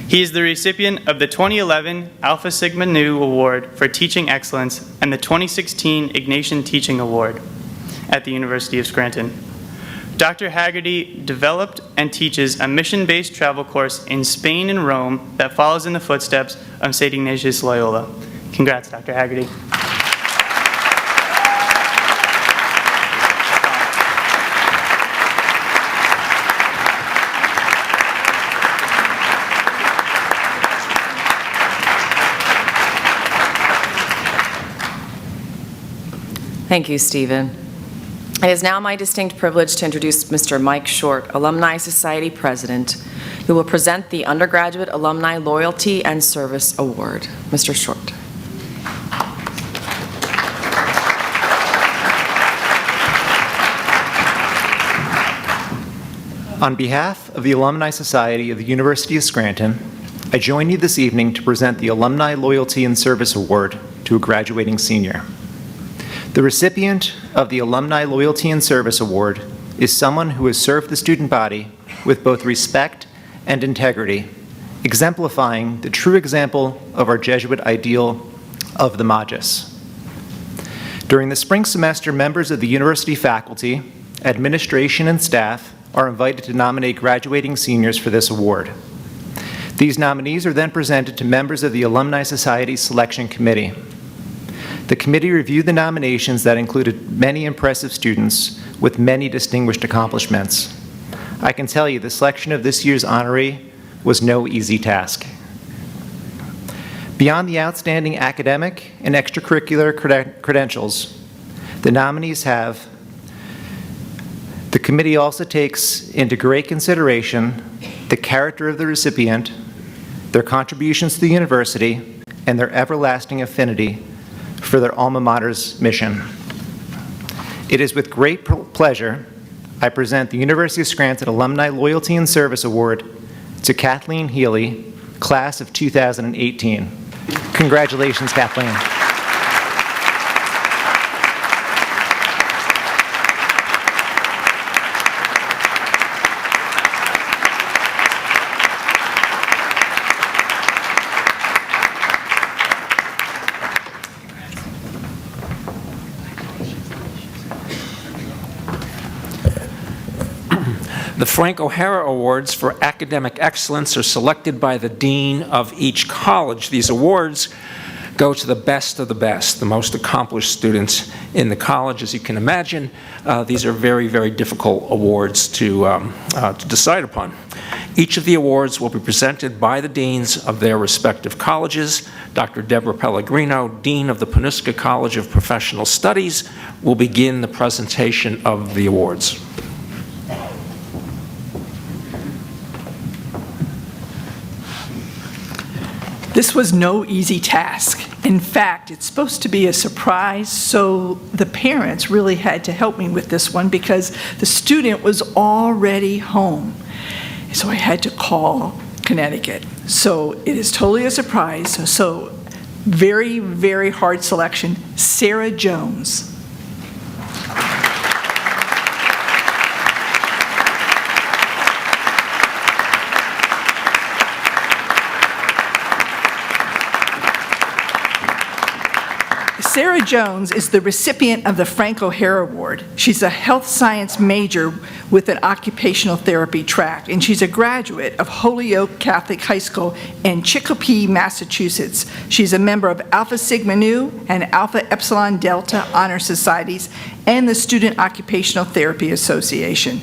He is the recipient of the 2011 Alpha Sigma Nu Award for Teaching Excellence and the 2016 Ignatian Teaching Award at the University of Scranton. Dr. Haggerty developed and teaches a mission-based travel course in Spain and Rome that follows in the footsteps of St. Ignatius Loyola. Congrats, Dr. Haggerty. Thank you, Stephen. It is now my distinct privilege to introduce Mr. Mike Short, Alumni Society President, who will present the Undergraduate Alumni Loyalty and Service Award. Mr. Short. On behalf of the Alumni Society of the University of Scranton, I join you this evening to present the Alumni Loyalty and Service Award to a graduating senior. The recipient of the Alumni Loyalty and Service Award is someone who has served the student body with both respect and integrity, exemplifying the true example of our Jesuit ideal of the Magus. During the spring semester, members of the university faculty, administration, and staff are invited to nominate graduating seniors for this award. These nominees are then presented to members of the Alumni Society Selection Committee. The committee reviewed the nominations that included many impressive students with many distinguished accomplishments. I can tell you the selection of this year's honoree was no easy task. Beyond the outstanding academic and extracurricular credentials the nominees have, the committee also takes into great consideration the character of the recipient, their contributions to the university, and their everlasting affinity for their alma mater's mission. It is with great pleasure I present the University of Scranton Alumni Loyalty and Service Award to Kathleen Healy, class of 2018. Congratulations, Kathleen. The Frank O'Hara Awards for Academic Excellence are selected by the dean of each college. These awards go to the best of the best, the most accomplished students in the college. As you can imagine, these are very, very difficult awards to decide upon. Each of the awards will be presented by the deans of their respective colleges. Dr. Deborah Pellegrino, Dean of the Panuska College of Professional Studies, will begin the presentation of the awards. This was no easy task. In fact, it's supposed to be a surprise, so the parents really had to help me with this one because the student was already home. So I had to call Connecticut. So it is totally a surprise. So very, very hard selection. Sarah Jones. Sarah Jones is the recipient of the Frank O'Hara Award. She's a health science major with an occupational therapy track, and she's a graduate of Holyoke Catholic High School in Chicopee, Massachusetts. She's a member of Alpha Sigma Nu and Alpha Epsilon Delta Honor Societies and the Student Occupational Therapy Association.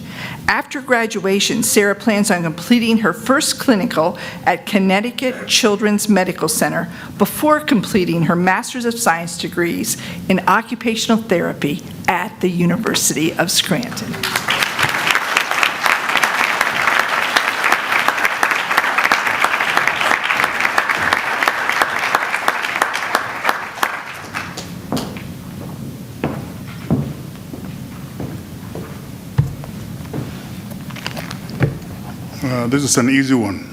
After graduation, Sarah plans on completing her first clinical at Connecticut Children's Medical Center before completing her Master's of Science degrees in occupational therapy at the University of Scranton. This is an easy one.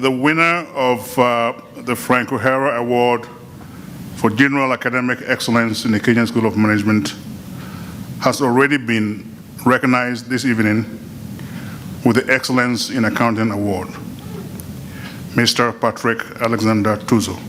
The winner of the Frank O'Hara Award for General Academic Excellence in the Kenyan School of Management has already been recognized this evening with the Excellence in Accounting Award, Mr. Patrick Alexander Tuzo.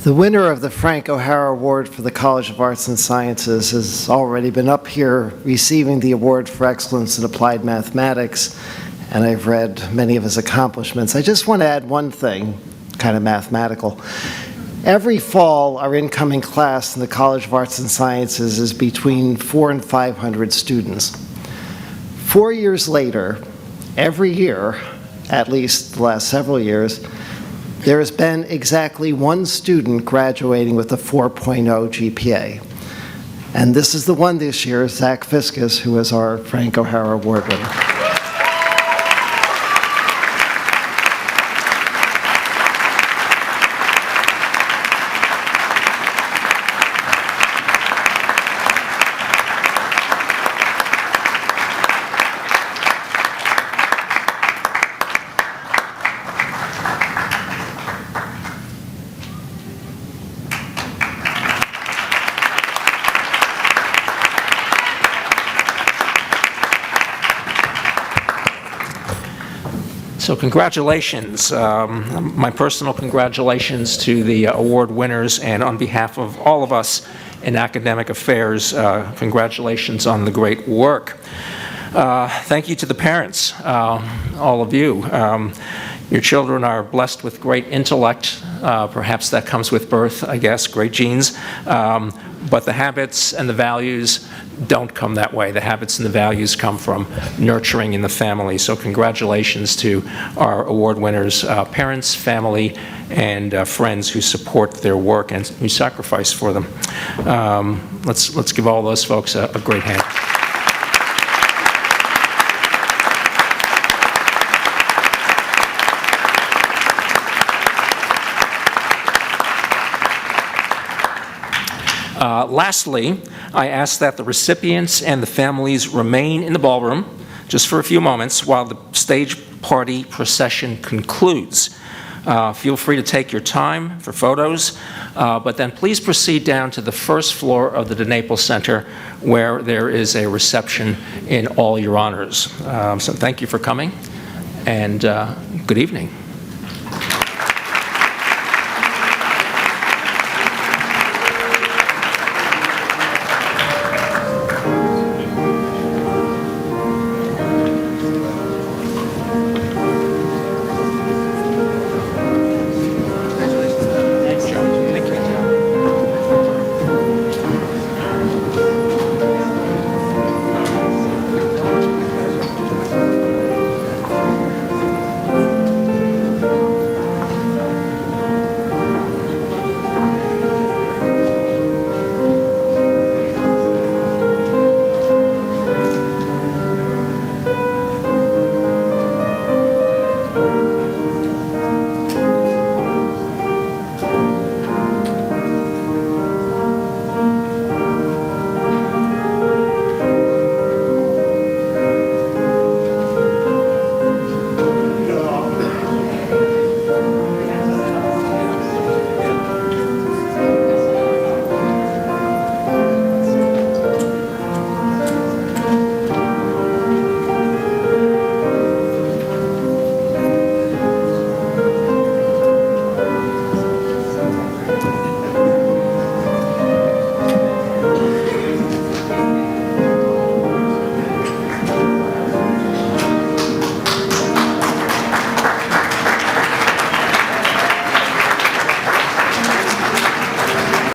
The winner of the Frank O'Hara Award for the College of Arts and Sciences has already been up here receiving the Award for Excellence in Applied Mathematics, and I've read many of his accomplishments. I just want to add one thing, kind of mathematical. Every fall, our incoming class in the College of Arts and Sciences is between 400 and 500 students. 4 years later, every year, at least the last several years, there has been exactly one student graduating with a 4.0 GPA. And this is the one this year, Zach Fiskus, who is our Frank O'Hara Award winner. So congratulations, my personal congratulations to the award winners, and on behalf of all of us in academic affairs, congratulations on the great work. Thank you to the parents, all of you. Your children are blessed with great intellect. Perhaps that comes with birth, I guess, great genes. But the habits and the values don't come that way. The habits and the values come from nurturing in the family. So congratulations to our award winners, parents, family, and friends who support their work and who sacrifice for them. Let's give all those folks a great hand. Lastly, I ask that the recipients and the families remain in the ballroom just for a few moments while the stage party procession concludes. Feel free to take your time for photos, but then please proceed down to the first floor of the DeNaples Center where there is a reception in all your honors. So thank you for coming, and good evening.